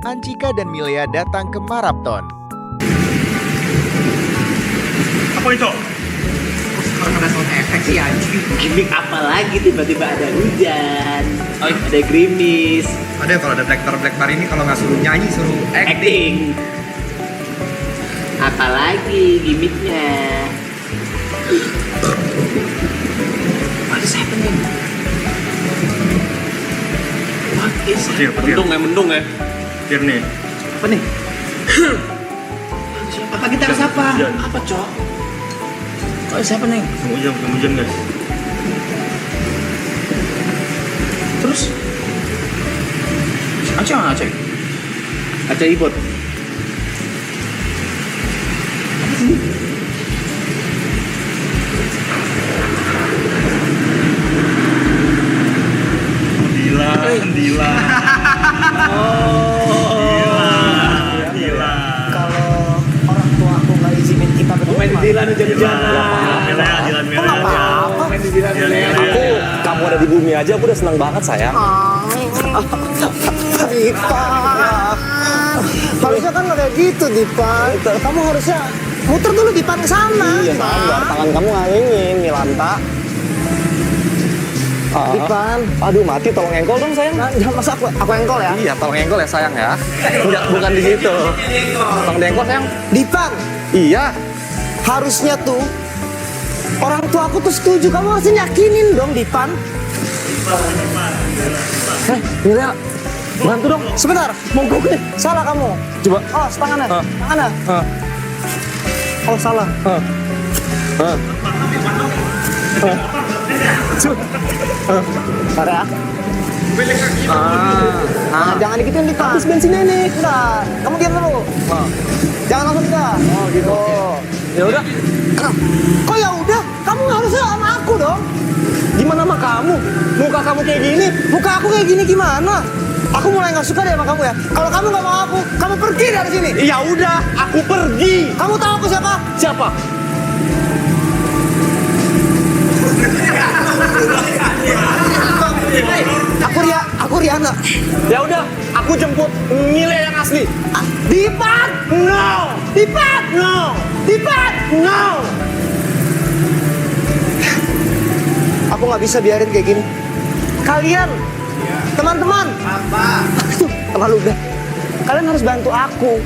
Anjika dan Milea datang ke Marapton. Apa itu? Sekarang ada sound effect sih anjing. Gimik apa lagi tiba-tiba ada hujan, ada gerimis, Ada kalau ada Black Bar ini kalau nggak suruh nyanyi suruh acting. Apalagi gimiknya? What is happening? What is Petir. Mendung ya. Petir nih. Apa nih? Apa kita harus apa? Hujan. Apa, Cok? What is happening? Musim hujan guys. Terus? Aceh mana Aceh? Aceh Ibot. Dila. Kalau orang tua aku nggak izinin kita berdua Main di Dilan hujan-hujanan. Dilan nggak apa-apa. Main di Dilan Aku, kamu ada di bumi aja, aku udah senang banget sayang. Dipa, harusnya kan nggak kayak gitu Dipa. Kamu harusnya muter dulu Dipa ke sana. Iya sabar, tangan kamu ngangin, Milanta. Dipan, Aduh mati, tolong engkol dong sayang. jangan masa aku engkol ya. Iya, tolong engkol ya sayang ya. Enggak, bukan di situ. Tolong diengkol sayang. Dipan, Iya. harusnya tuh orang tua aku tuh setuju. Kamu harus yakinin dong Dipan. Milea, bantu dong. Sebentar, mogok nih. Salah kamu. Coba. Oh, tangannya. Tangannya. Oh, salah. Bentar ya. Nah, jangan digituin Dipan. Habis bensinnya nih. Udah, kamu diam dulu. Jangan langsung gas. Oh, gitu. Ya udah. Kok ya udah? Kamu harusnya sama aku dong. Gimana sama kamu? Muka kamu kayak gini. Muka aku kayak gini gimana? Aku mulai nggak suka deh sama kamu ya. Kalau kamu nggak mau aku, kamu pergi dari sini. Ya udah, aku pergi. Kamu tahu aku siapa? Siapa? Aku Riana. Ya udah, aku jemput Milea yang asli. Dipan! No. Dipan! No. Dipan! No. Aku nggak bisa biarin kayak gini. Kalian, teman-teman, Tuh, terlalu udah. Kalian harus bantu aku.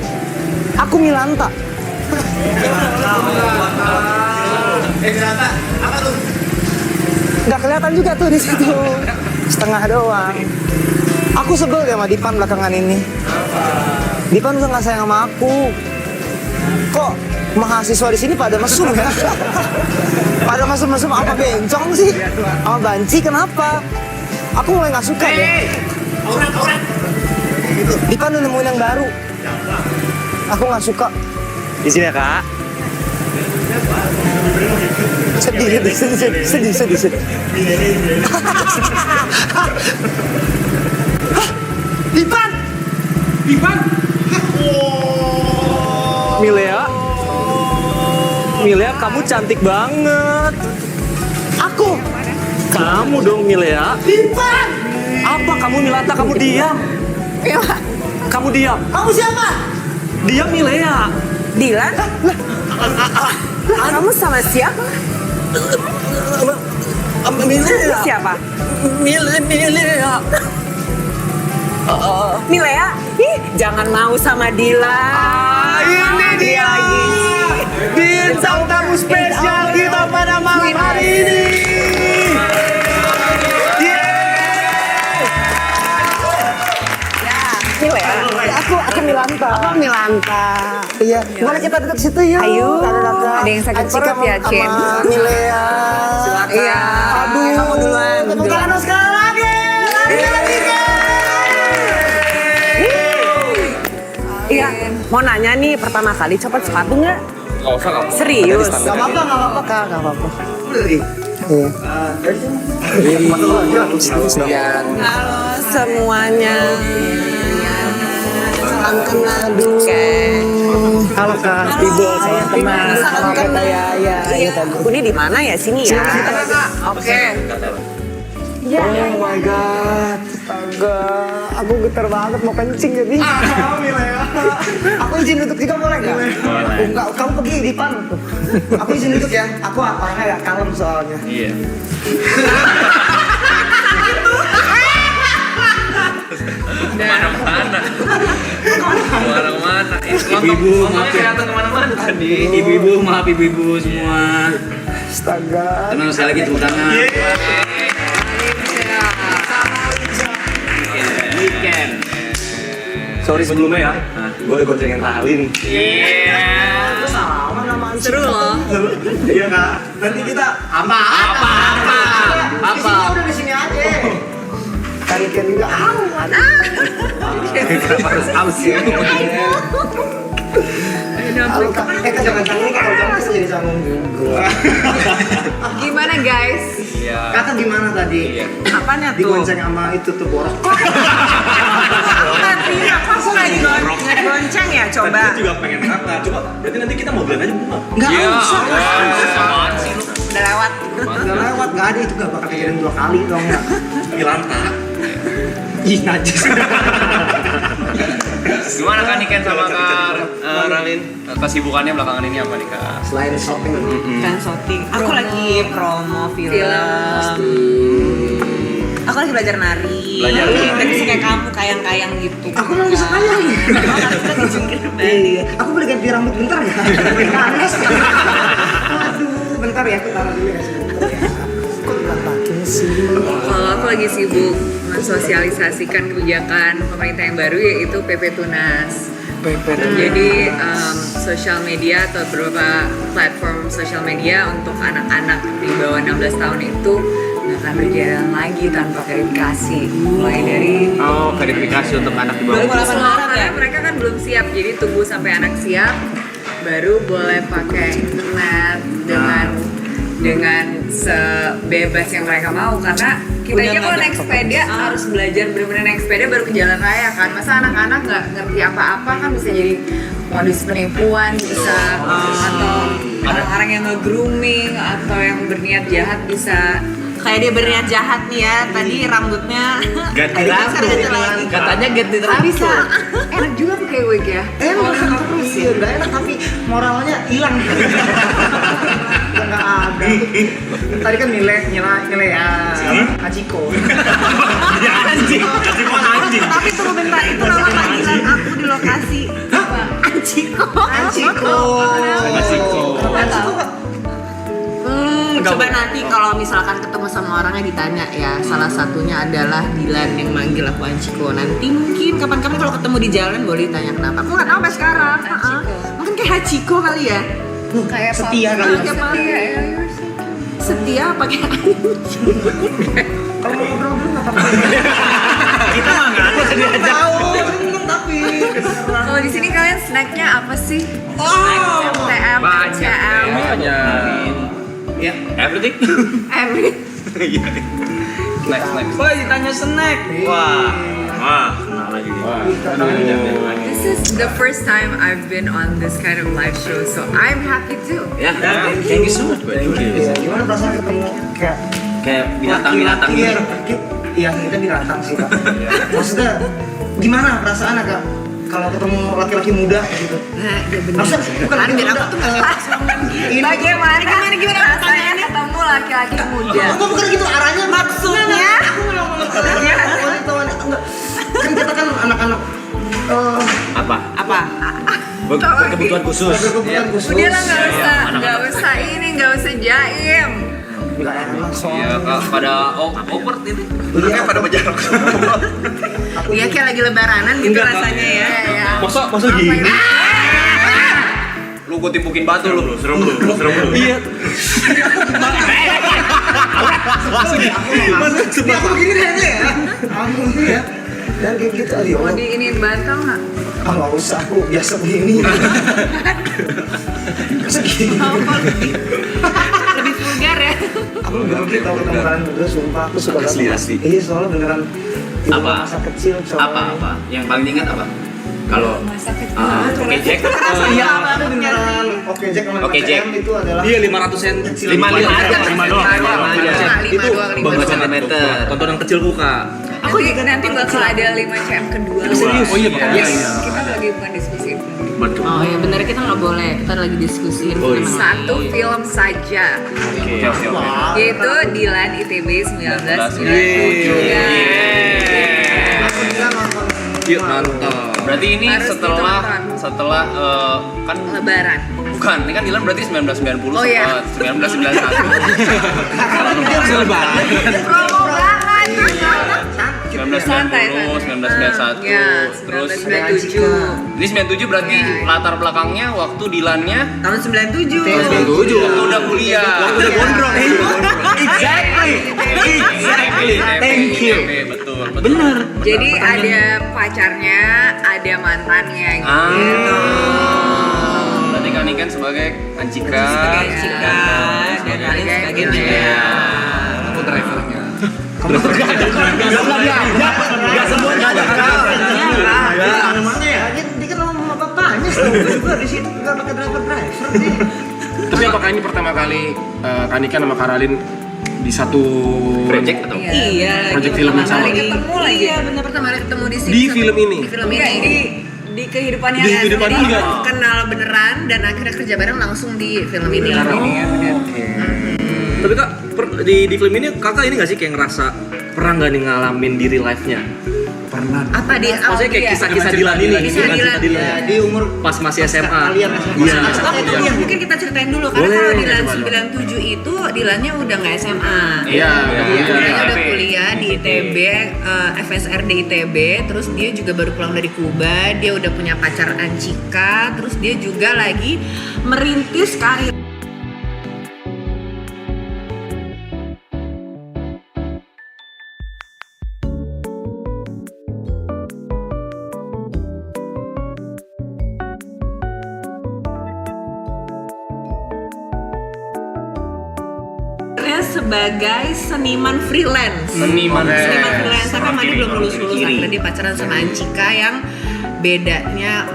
Aku Milanta. Milanta, apa tuh? Nggak kelihatan juga tuh di situ. Setengah doang. Aku sebel deh sama Dipan belakangan ini. Dipan udah nggak sayang sama aku. Kok mahasiswa di sini pada mesum ya? Pada mesum-mesum apa bencong sih? Sama banci kenapa? Aku mulai nggak suka deh. Aurat. Dipan udah nemuin yang baru. Aku nggak suka. Di sini ya kak. Sedih. Hah? Dipan! Milea, kamu cantik banget. Aku! Kamu dong Milea. Dipan! Apa kamu Milanta? Kamu diam. Kamu diam. Kamu siapa? Diam Milea. Dilan? Kamu sama siapa? Milea. Siapa? Milea. Milea? Ih, jangan mau sama Dilan. Ini dia. Lagi. Bintang tamu spesial kita pada malam hari ini. Milea? Aku Milanta. Milanta. Iya. Gimana kita duduk situ yuk? Ayo. Dada-dada. Ada yang sakit Acika perut ya, sama Cin? Milea. Iya. Aduh. Kamu duluan. Tepuk tangan dong sekali lagi. Iya. Mau nanya nih, pertama kali copot sepatu nggak? Nggak usah. Serius? Gak apa-apa Kak. Gak apa-apa. Iya. Halo semuanya. Salam kenal dulu. Oke. Halo Kak. Ibu, saya kenal. Salam kenal. Ya. Iya. Aku ini di mana ya? Sini ya. Oke. Oh my god, astaga, aku getar banget mau kencing jadi. Aku izin duduk juga boleh nggak? Enggak, kamu pergi di depan. Aku izin duduk ya. Aku orangnya gak kalem soalnya. Iya. Kemana-mana. Ibu-ibu maaf kelihatan kemana-mana tadi. Ibu-ibu maaf ibu-ibu semua. Astaga. Tenang sekali lagi tepuk tangan. Weekend. Sorry sebelumnya ya. Gue udah goncengin Rali nih. Sama nama Seru loh. Iya kak. Nanti kita Apa? udah di sini aja. Kaget juga. Harus aus ya. Jangan canggung kalau jangan bisa jadi canggung juga. Gimana guys? Kakak gimana tadi? Apanya tuh? Digonceng sama itu tuh borok. Aku nggak digonceng ya coba. Kita juga pengen kata. Coba berarti nanti kita mau blend aja bunga. Enggak usah. Udah lewat. Udah lewat, gak ada itu gak bakal kejadian 2 kali dong ya. Di lantai. Ih, najis. Gimana Kak Niken sama Kak Ralin? Kesibukannya belakangan ini apa nih Kak? Selain shopping. Kan shooting. Aku lagi promo film. Aku lagi belajar nari. Belajar nari. Tapi sih kayak kamu kayang-kayang gitu. Aku mau bisa kayang. Aku jungkir balik. Iya. Aku boleh ganti rambut bentar ya? Panas. Aduh, bentar ya, aku taruh dulu ya sebentar ya. Kok dibantakin sih? Kalau aku lagi sibuk mensosialisasikan kebijakan pemerintah yang baru yaitu PP Tunas. Jadi sosial media atau beberapa platform sosial media untuk anak-anak di bawah 16 tahun itu nggak akan berjalan lagi tanpa verifikasi. Mulai dari Verifikasi untuk anak di bawah. karena mereka kan belum siap, jadi tunggu sampai anak siap baru boleh pakai internet dengan sebebas yang mereka mau, karena kita aja kalau naik sepeda harus belajar benar-benar naik sepeda baru ke jalan raya kan. Masa anak-anak nggak ngerti apa-apa kan bisa jadi modus penipuan bisa atau orang-orang yang nge-grooming atau yang berniat jahat bisa Kayak dia berniat jahat nih ya. Tadi rambutnya Ganti sekarang ganti lagi. Katanya ganti bisa enak juga pakai wig ya. Enak terus ya, udah enak tapi moralnya hilang. Udah nggak ada. Tadi kan nilai ya. Aciko. Anjing. Tapi tunggu bentar, itu nama panggilan aku di lokasi. Apa? Anjiko. Aciko. Coba nanti kalau misalkan ketemu sama orangnya ditanya ya. Salah satunya adalah Dilan yang manggil aku Anjiko. Nanti mungkin kapan-kapan kalau ketemu di jalan boleh ditanya kenapa. Aku nggak tahu sampai sekarang. Mungkin kayak Hachiko kali ya. Kayak Setia kali. Setia ya. Setia pakai Anjiko. Kalau mau ngobrol dulu nggak apa-apa. Kita mah nggak ada tadi aja. Tahu, seneng tapi. Kalau di sini kalian snacknya apa sih? Snack MTM, CM. Ya, everything. Snack. Boy ditanya snack. Wah, kenal lagi. This is the first time I've been on this kind of live show, so I'm happy too. Ya, thank you so much. Thank you. Gimana perasaan ketemu Kayak binatang-binatang Iya, gitu. iya kita binatang sih Kak. Maksudnya gimana perasaan agak kalau ketemu laki-laki muda gitu? Maksudnya bukan laki muda. Aku tuh nggak Bagaimana rasanya ketemu laki-laki muda? Aku bukan gitu arahnya. maksudnya. Aku nggak ngomong wanita-wanita enggak. Kan kita kan anak-anak Apa? Kebutuhan khusus. berkebutuhan khusus. Udah lah nggak usah jaim. Nggak enak Iya, soalnya. pada awkward ini. Iya, pada berjarak. Iya kayak lagi lebaranan gitu rasanya ya. Masa gini? Lu gue timpukin batu lu. Serem lu. Iya. Sebelah aku gini deh ya. Aku gini ya. Dan kayak gitu aja. Mau diinin bantal nggak? Ah nggak usah, aku biasa begini. Segini. Lebih vulgar ya? Aku nggak ngerti tahu ketemu kalian berdua, sumpah aku suka Asli, banget. asli. Iya soalnya beneran. Itu Apa? masa kecil coy. Apa? Yang paling ingat apa? Kalau Oke Jack. Iya, ada beneran. Oke Jack sama Oke, Jack. itu adalah Iya 500 sen. 5 aja. 5 doang. Itu bagus sentimeter. Tonton yang kecilku Kak. Aku juga nanti bakal ada 5 cm kedua. Serius? Oh iya, Yes. Kita lagi bukan diskusi. Betul. Oh ya benar, kita nggak boleh. Kita lagi diskusiin Oh, film yang Satu lain. film saja, Oke. yaitu Dilan ITB 1997. Yuk nonton. Berarti ini Harus setelah kan Lebaran. bukan, ini kan Dilan berarti 1990 Oh, iya. 1991. Promo banget. 1990, 1991, Ya, terus 1997. ini 97 berarti latar belakangnya waktu Dilannya Tahun 97. waktu udah kuliah. Waktu udah gondrong. Exactly. Thank you. Betul. Bener. Jadi ada pacarnya, ada mantannya gitu. Berarti kan ini kan sebagai Ancika. Cika dan lain sebagainya. Iya. Aku drivernya. Enggak semuanya ada mana ya? Dia kan sama bapaknya juga di situ enggak pakai driver dia. Tapi apakah ini pertama kali Kanika sama Karalin di satu Project atau? Iya. Project lagi film yang pertama sama. kali Ketemu lagi. Iya benar, pertama kali ketemu di sini. Di film ini? Di film Enggak, ini. di kehidupannya Di kehidupan asli. juga. Kenal beneran dan akhirnya kerja bareng langsung di film ini. Tapi Kak, di film ini Kakak ini nggak sih kayak ngerasa pernah nggak nih ngalamin di real life-nya? Apa di Maksudnya kayak kisah-kisah Dilan ini, Kisah Dilan. Ya, di umur pas masih SMA. kalian Iya. Oh itu ya, mungkin kita ceritain dulu karena Boleh. kalau Dilan 97 itu Dilannya udah nggak SMA. Iya, Dilannya udah kuliah di ITB, FSR di ITB, terus dia juga baru pulang dari Kuba, dia udah punya pacar Ancika, terus dia juga lagi merintis karir. Sebagai seniman freelance. Seniman freelance, tapi Madi belum lulus akhirnya dia pacaran sama Ancika yang bedanya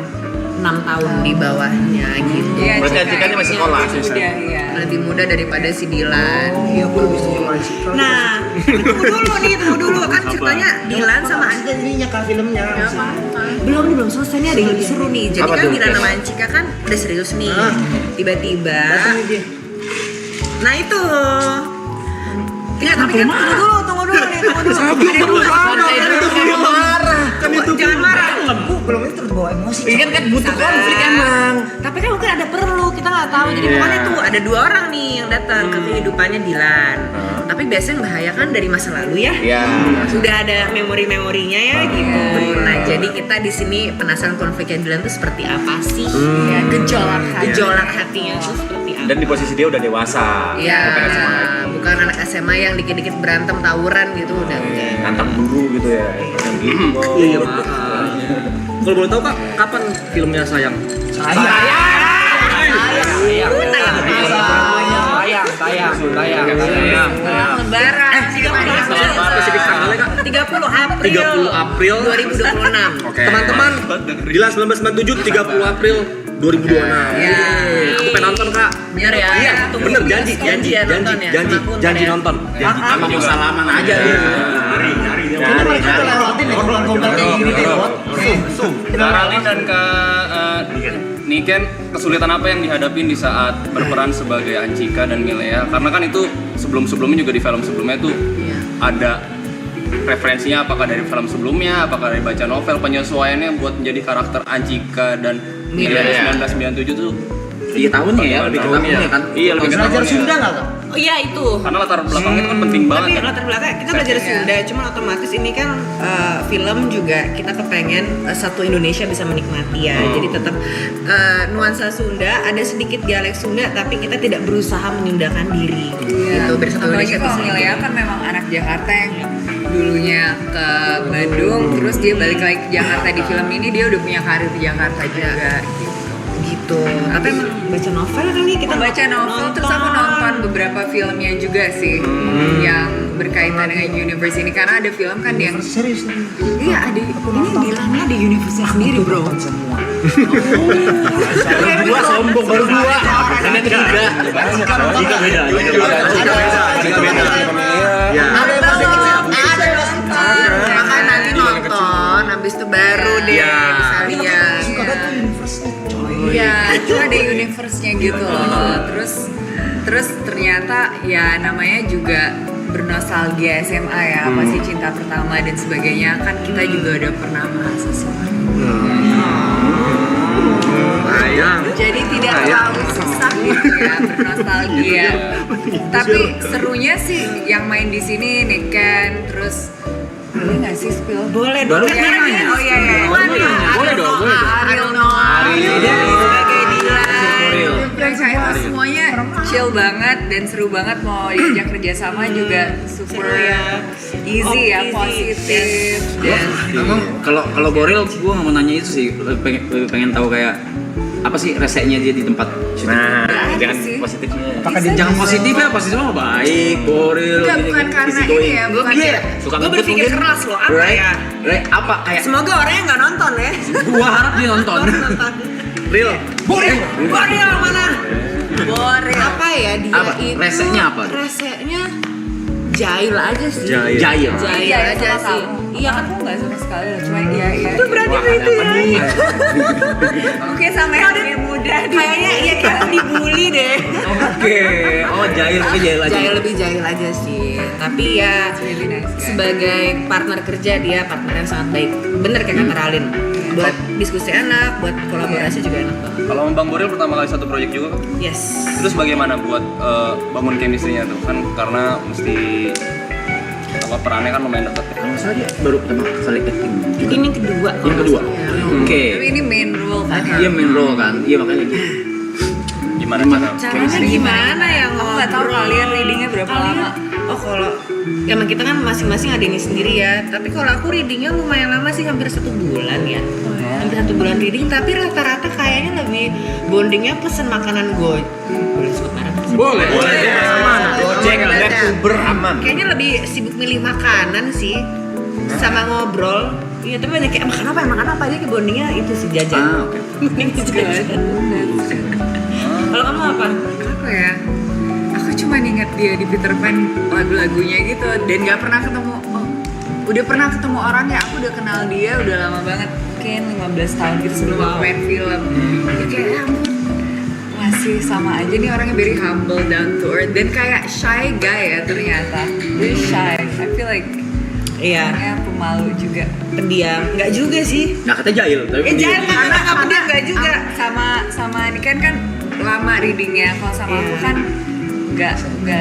6 tahun di bawahnya gitu. Iya, Berarti Ancikanya masih sekolah. Udah, iya. Lebih muda daripada si Dilan. Iya, aku lebih setuju sama Ancika. Nah, tunggu dulu kan ceritanya Dilan sama Ancika. Jadinya kah filmnya? Belum selesai nih, ada yang lebih seru nih. Jadi Apa kan tuh? Dilan sama Ancika kan udah serius nih. Tiba-tiba Datang nih dia. nah itu. Ya, tapi kan tunggu dulu nih. Jangan marah. Belum itu terbawa emosi. Kan butuh konflik emang. Tapi kan mungkin ada perlu, kita nggak tahu. Jadi pokoknya tuh ada 2 orang nih yang datang ke kehidupannya Dilan. Tapi biasanya yang bahaya kan dari masa lalu ya. Iya. Sudah ada memori-memorinya ya gitu. Nah jadi kita di sini penasaran konfliknya Dilan tuh seperti apa sih? Ya, gejolak hatinya tuh seperti apa? Dan di posisi dia udah dewasa. Iya, Bukan SMA lagi. bukan anak SMA yang dikit-dikit berantem tawuran gitu udah enggak. Ngantap dulu gitu ya. Iya, maaf. Kalau boleh tahu Kak, kapan filmnya sayang? Tayang. Lebaran. 30 tanggalnya Kak? 30 April. 30 April 2026. Oke. Teman-teman, Dilan 1997 30 April 2026. Aku pengen nonton Kak. Bener ya? Iya, Tunggu. bener janji ya nonton ya? Sama aku ntar ya? nonton. Emang mau salaman aja dia. Kita mereka udah lewatin ya gombal kayak gini deh. Karalin dan Kak Niken, kesulitan apa yang dihadapin di saat berperan sebagai Ancika dan Milea? Karena kan itu sebelum-sebelumnya juga di film sebelumnya tuh ada referensinya, apakah dari film sebelumnya, apakah dari baca novel, penyesuaiannya buat menjadi karakter Ancika dan Milea di 1997 tuh. Iya tahunnya ya, lebih ke tahunnya kan. Iya, lebih ke Belajar tahunnya. Sunda nggak kak? Oh iya itu. Karena latar belakangnya itu kan penting banget Tapi kan. latar belakang kita belajar Sunda, cuman otomatis ini kan film juga kita kepengen satu Indonesia bisa menikmati ya. Jadi tetap nuansa Sunda, ada sedikit dialek Sunda, tapi kita tidak berusaha menyundakan diri. Gitu, biar satu Apalagi Indonesia kalau bisa Milea kan memang anak Jakarta yang dulunya ke Bandung, terus dia balik lagi ke Jakarta di film ini dia udah punya karir di Jakarta juga. gitu. Tapi emang baca novel kali kita Baca novel terus aku nonton beberapa filmnya juga sih yang berkaitan dengan universe ini karena ada film kan yang serius. Iya, ada ini bilangnya ada universe sendiri, bro. Dua sombong baru dua. Ini ketiga. Jika beda. Makanya nanti nonton, habis itu baru deh bisa lihat. Iya, itu ada universe-nya gitu loh. Terus ternyata ya namanya juga bernostalgia SMA ya, apa sih cinta pertama dan sebagainya, kan kita juga udah pernah mahasiswa. Jadi tidak terlalu susah gitu ya bernostalgia. Tapi serunya sih yang main di sini Niken, terus boleh nggak sih spill? Boleh dong. Oh iya. Boleh dong. Ariel Noah. Sebagai Dilan. Mereka itu semuanya chill banget dan seru banget, mau diajak kerjasama juga super easy ya, positif. Emang kalau Boril gue nggak mau nanya itu sih, lebih pengen tahu kayak apa sih resenya dia di tempat syuting. Nah, jangan sih. positifnya. Apakah dia jangan positif ya? Positif mah baik, Boril. Enggak, bukan karena ini ya, bukan Suka Gue berpikir keras loh, apa ya? Apa kayak? Semoga orangnya nggak nonton ya. Gua harap dia nonton. Real. Boril mana? Boril. Apa ya dia Apa? itu? Resenya apa? Resenya jahil aja sih. Jahil. Jahil aja sih. Iya kan? Aku nggak sama sekali loh, cuma iya. Itu berarti itu ya. Oke, sama yang lebih muda. Kayaknya iya kita dibully deh. Oke. Oh jahil tapi jahil aja. Lebih jahil aja sih. Tapi ya Really nice guy. sebagai partner kerja dia partner yang sangat baik. Bener kayak kata Ralin. Buat diskusi enak, buat kolaborasi juga enak banget. Kalau Bang Boril pertama kali satu proyek juga kan? Yes. Terus bagaimana buat bangun chemistry-nya tuh? Kan karena mesti perannya kan lumayan dekat. Kalau salah dia baru pertama kali acting. Ini yang kedua. Yang kedua. Oke. Tapi ini main role kan. Dia main role kan. Iya makanya gitu. Gimana? Caranya gimana ya Aku nggak tahu kalian readingnya berapa lama. Oh kalau emang kita kan masing-masing ada ini sendiri ya. Tapi kalau aku readingnya lumayan lama sih, hampir 1 bulan ya. Hampir 1 bulan reading. Tapi rata-rata kayaknya lebih bondingnya pesen makanan boleh sebut merek? Boleh. Gojek, Grab, Uber aman. Kayaknya lebih sibuk milih makanan sih sama ngobrol. Iya tapi banyak kayak makan apa aja kayak bondingnya itu sih jajan. Oke. Bonding jajan. Kalau kamu apa? Apa ya? Aku cuma ingat dia di Peter Pan lagu-lagunya gitu dan nggak pernah ketemu. Udah pernah ketemu orangnya, aku udah kenal dia udah lama banget, mungkin 15 tahun gitu sebelum aku main film. Ya kayak ya ampun, masih sama aja nih orangnya, very humble, down to earth dan kayak shy guy ya ternyata. Very shy. I feel like Iya. orangnya pemalu juga. Pendiam. Enggak juga sih. Nah katanya jahil tapi Jangan nggak pendiam enggak juga. Sama Niken kan lama readingnya, kalau sama aku kan nggak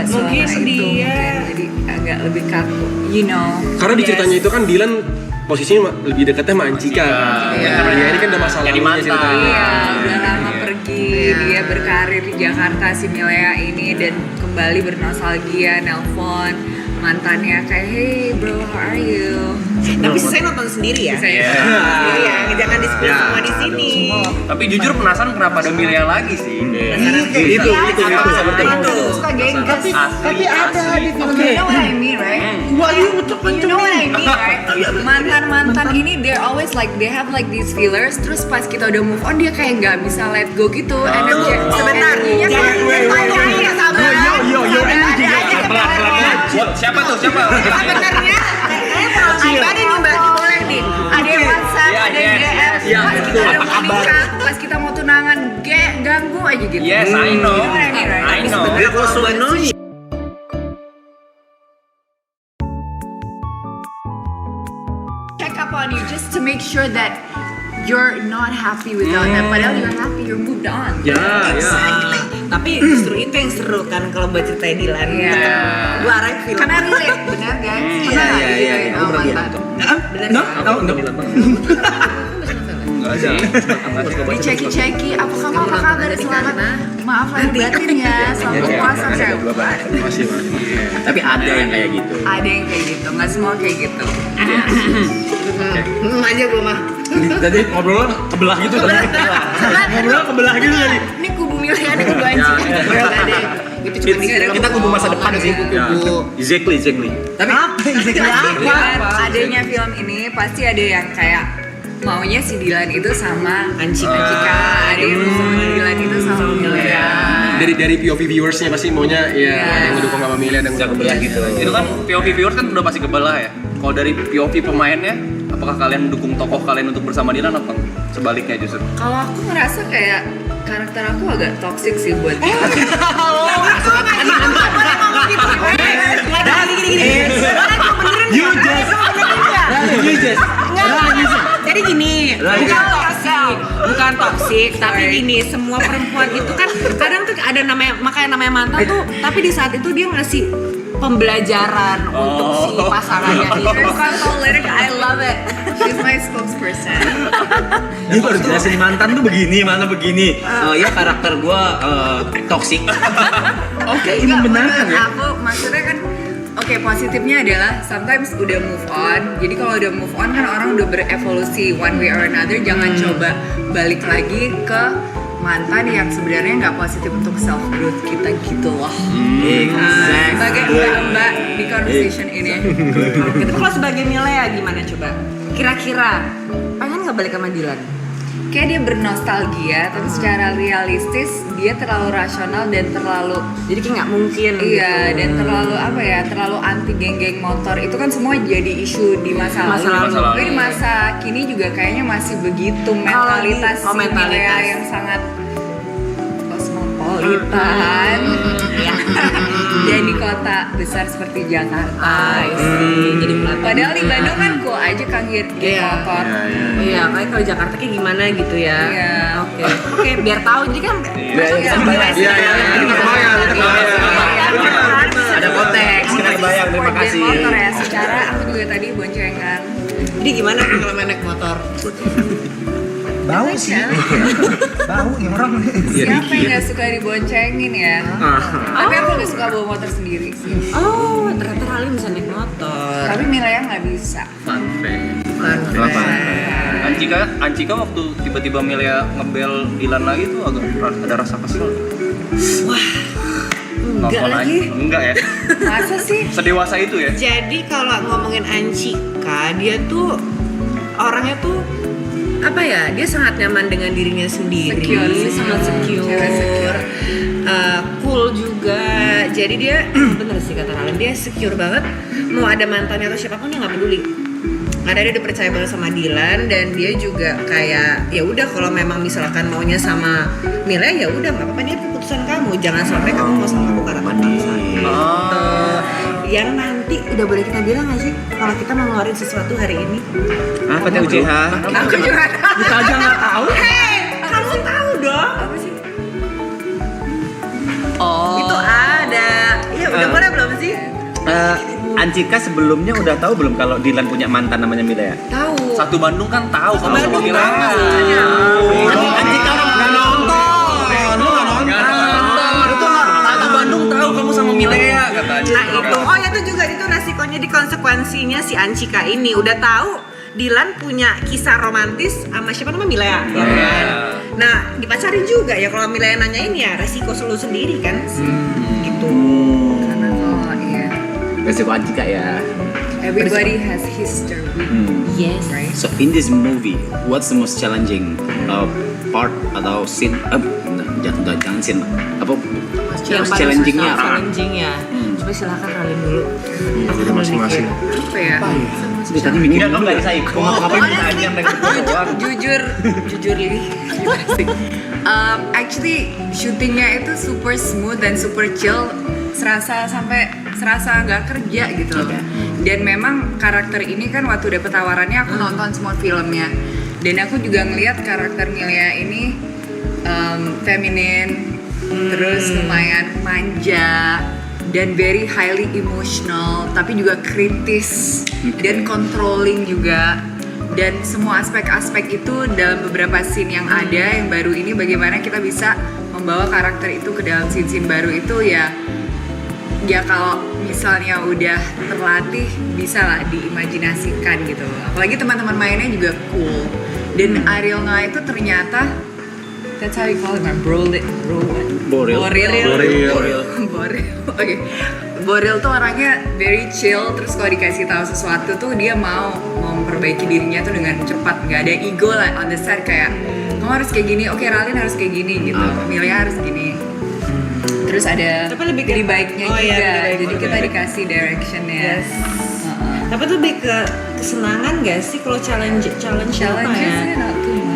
selama Mungkin itu dia. mungkin, jadi agak lebih kaku, you know. Karena di ceritanya itu kan Dylan posisinya lebih dekatnya sama Ancika kan. Iya. Karena ini kan udah masalah Jadi lalunya mantan. ceritanya. Iya, udah lama pergi, dia berkarir di Jakarta, si Milea ini, dan kembali bernostalgia, nelpon mantannya kayak, hey bro, how are you? Tapi saya nonton sendiri ya. Iya, jangan di semua di sini. Tapi jujur penasaran kenapa ada Milea lagi sih? itu. Suka gengges. Tapi ada di You know what I mean, right? You know what I mean, right? Mantan-mantan ini they're always like they have like these feelers. Terus pas kita udah move on dia kayak nggak bisa let go gitu. Sebentar. Energinya sabar. Siapa tuh? Siapa? Sebenarnya kayaknya kalau pribadi nih Mbak, boleh nih. Ada yang WhatsApp, ada yang DM. Pas kita udah mau nikah, pas kita mau tunangan, ganggu aja gitu. Yes, I know. You know what I mean, right? I know. Check up on you just to make sure that you're not happy without them. Padahal you're happy, you're moved on. Tapi justru itu yang seru kan kalau buat cerita Dilan. Iya. Gua arahnya film. Karena relate, benar guys? Pernah nggak digituin sama mantan? Bener. Enggak sih. Diceki-ceki, apa kamu apa kabar, selamat maaf lahir batin ya, selamat puasa saya. Masih. Tapi ada yang kayak gitu. Ada yang kayak gitu, nggak semua kayak gitu. Aja gua mah. Tadi ngobrolnya kebelah gitu tadi. Ngobrolnya kebelah gitu tadi. Ini kubu Milea, ini kubu Anjing. Itu cuma di film. Kita kubu masa depan sih. Exactly. Tapi apa? Adanya film ini pasti ada yang kayak maunya si Dylan itu sama Anchika. ada yang sama Dylan itu sama Milea. Dari POV viewersnya pasti maunya ya ada yang mendukung sama Milea dan Udah kebelah gitu. Itu kan POV viewers kan udah pasti kebelah ya. Kalau dari POV pemainnya, apakah kalian mendukung tokoh kalian untuk bersama Dylan apa sebaliknya justru? Kalau aku ngerasa kayak karakter aku agak toxic sih buat Jadi gini, bukan toksik, tapi gini, semua perempuan itu kan kadang tuh ada namanya mantan tuh, tapi di saat itu dia ngasih pembelajaran untuk si pasangannya itu. Bukan toxic, I love it. She's my spokesperson. Dia baru jelasin mantan tuh begini, mana begini. Ya karakter gua toksik. Oke, ini membenarkan ya. Aku maksudnya kan positifnya adalah sometimes udah move on. Jadi kalau udah move on kan orang udah berevolusi one way or another. Jangan coba balik lagi ke mantan yang sebenarnya nggak positif untuk self growth kita gitu loh. Sebagai mbak di conversation ini. Tapi kalau sebagai Milea gimana coba? Kira-kira pengen nggak balik sama Dylan? Kayak dia bernostalgia, tapi secara realistis dia terlalu rasional dan terlalu Jadi kayak nggak mungkin. iya dan terlalu terlalu anti geng-geng motor. Itu kan semua jadi isu di masa lalu. Tapi di masa kini juga kayaknya masih begitu mentalitas si Milea yang sangat kosmopolitan. Dan di kota besar seperti Jakarta. Jadi Padahal di Bandung kan cool aja kan geng motor. Iya, kayak kalau Jakarta kayak gimana gitu ya. Iya. Oke, biar tahu jadi kan. Ada konteks, kita bayang, terima kasih. Motor ya, secara aku juga tadi boncengan. Jadi gimana kalau main naik motor? Bau sih. Bau ya orang. Siapa yang gak suka diboncengin ya? Tapi aku lebih suka bawa motor sendiri sih. Oh, ternyata Rali bisa naik motor. Tapi Milea nggak bisa. Anchika waktu tiba-tiba Milea ngebel Dylan lagi tuh agak ada rasa kesel. Enggak lagi. Enggak ya. Masa sih? Sedewasa itu ya. Jadi kalau ngomongin Anchika, dia tuh orangnya tuh apa ya? Dia sangat nyaman dengan dirinya sendiri, Secure sih, sangat cewek secure, secure. cool juga. Jadi dia bener sih kata Ralen, dia secure banget. Mau ada mantannya atau siapapun dia nggak peduli. Karena dia udah percaya banget sama Dylan dan dia juga kayak ya udah kalau memang misalkan maunya sama Milea ya udah nggak apa-apa, dia keputusan kamu. Jangan sampai kamu mau sama aku karena terpaksa. Gitu. Yang nanti udah boleh kita bilang nggak sih kalau kita mau ngeluarin sesuatu hari ini? Apa tuh UJH? Aku juga tahu. Kita aja nggak tahu. Hei, kamu tahu dong. Apa sih? Itu ada. Ya udah boleh belum sih? Anchika sebelumnya udah tahu belum kalau Dylan punya mantan namanya Milea? Tahu. Satu Bandung kan tahu kalau sama Bandung Milea. tahu. Anchika orang nggak nonton. Lu nggak nonton. Satu Bandung tahu kamu sama Milea katanya. Nah itu, oh ya itu juga itu resikonya di konsekuensinya si Anchika ini udah tahu Dylan punya kisah romantis sama siapa namanya Milea. Nah dipacarin juga ya kalau Milea nanyain ya resiko selalu sendiri kan. Gitu. Karena kalau iya, Resiko Anchika ya. everybody has history. Yes. Right? So in this movie, what's the most challenging part atau scene? Jangan scene. Apa? Yang paling Challenging-nya susah, apa? challenging-nya. Coba silakan Ralin dulu. Aku Udah masing-masing. Apa ya? Tadi mikir kamu nggak bisa ikut. Ngapain ditanya mereka doang? Jujur Lili. Actually syutingnya itu super smooth dan super chill, serasa nggak kerja gitu loh. Dan memang karakter ini kan waktu dapet tawarannya aku nonton semua filmnya, dan aku juga ngelihat karakter Milea ini feminin, terus lumayan manja dan very highly emotional, tapi juga kritis dan controlling juga. Dan semua aspek-aspek itu dalam beberapa scene yang ada yang baru ini, bagaimana kita bisa membawa karakter itu ke dalam scene-scene baru itu ya kalau misalnya udah terlatih bisa lah diimajinasikan gitu. Apalagi teman-teman mainnya juga cool. Dan Ariel Noah itu ternyata That's how you call him, Boril. Oke. Boril tuh orangnya very chill, terus kalau dikasih tahu sesuatu tuh dia mau memperbaiki dirinya tuh dengan cepat, nggak ada ego lah on the set kayak kamu harus kayak gini, oke Ralin harus kayak gini gitu, Milea harus gini. Terus ada Tapi lebih pilih ke- baiknya oh juga, iya, pilih baik jadi juga. kita dikasih directionnya. Yes. Tapi tuh lebih ke kesenangan gak sih kalau challenge apa Challenges ya? sih not too much.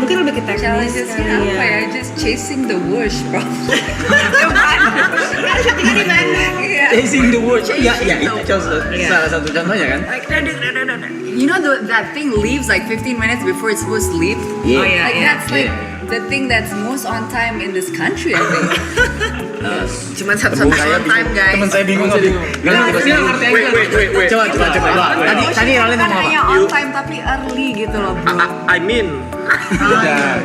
Mungkin lebih ke teknis Challenges kali apa ya? Just chasing the wish, bro. Kan syutingnya di Bandung. Iya. Chasing the world. Iya, Chasing itu the salah satu contohnya kan. You know that thing leaves like 15 minutes before it's supposed to leave? Iya. Oh, iya. Like that's like the thing that's most on time in this country, I think. Cuma satu on time guys. Temen saya bingung. Coba. Tadi Ralin Bukan ngomong hanya apa? on time tapi early gitu loh, bro. I mean,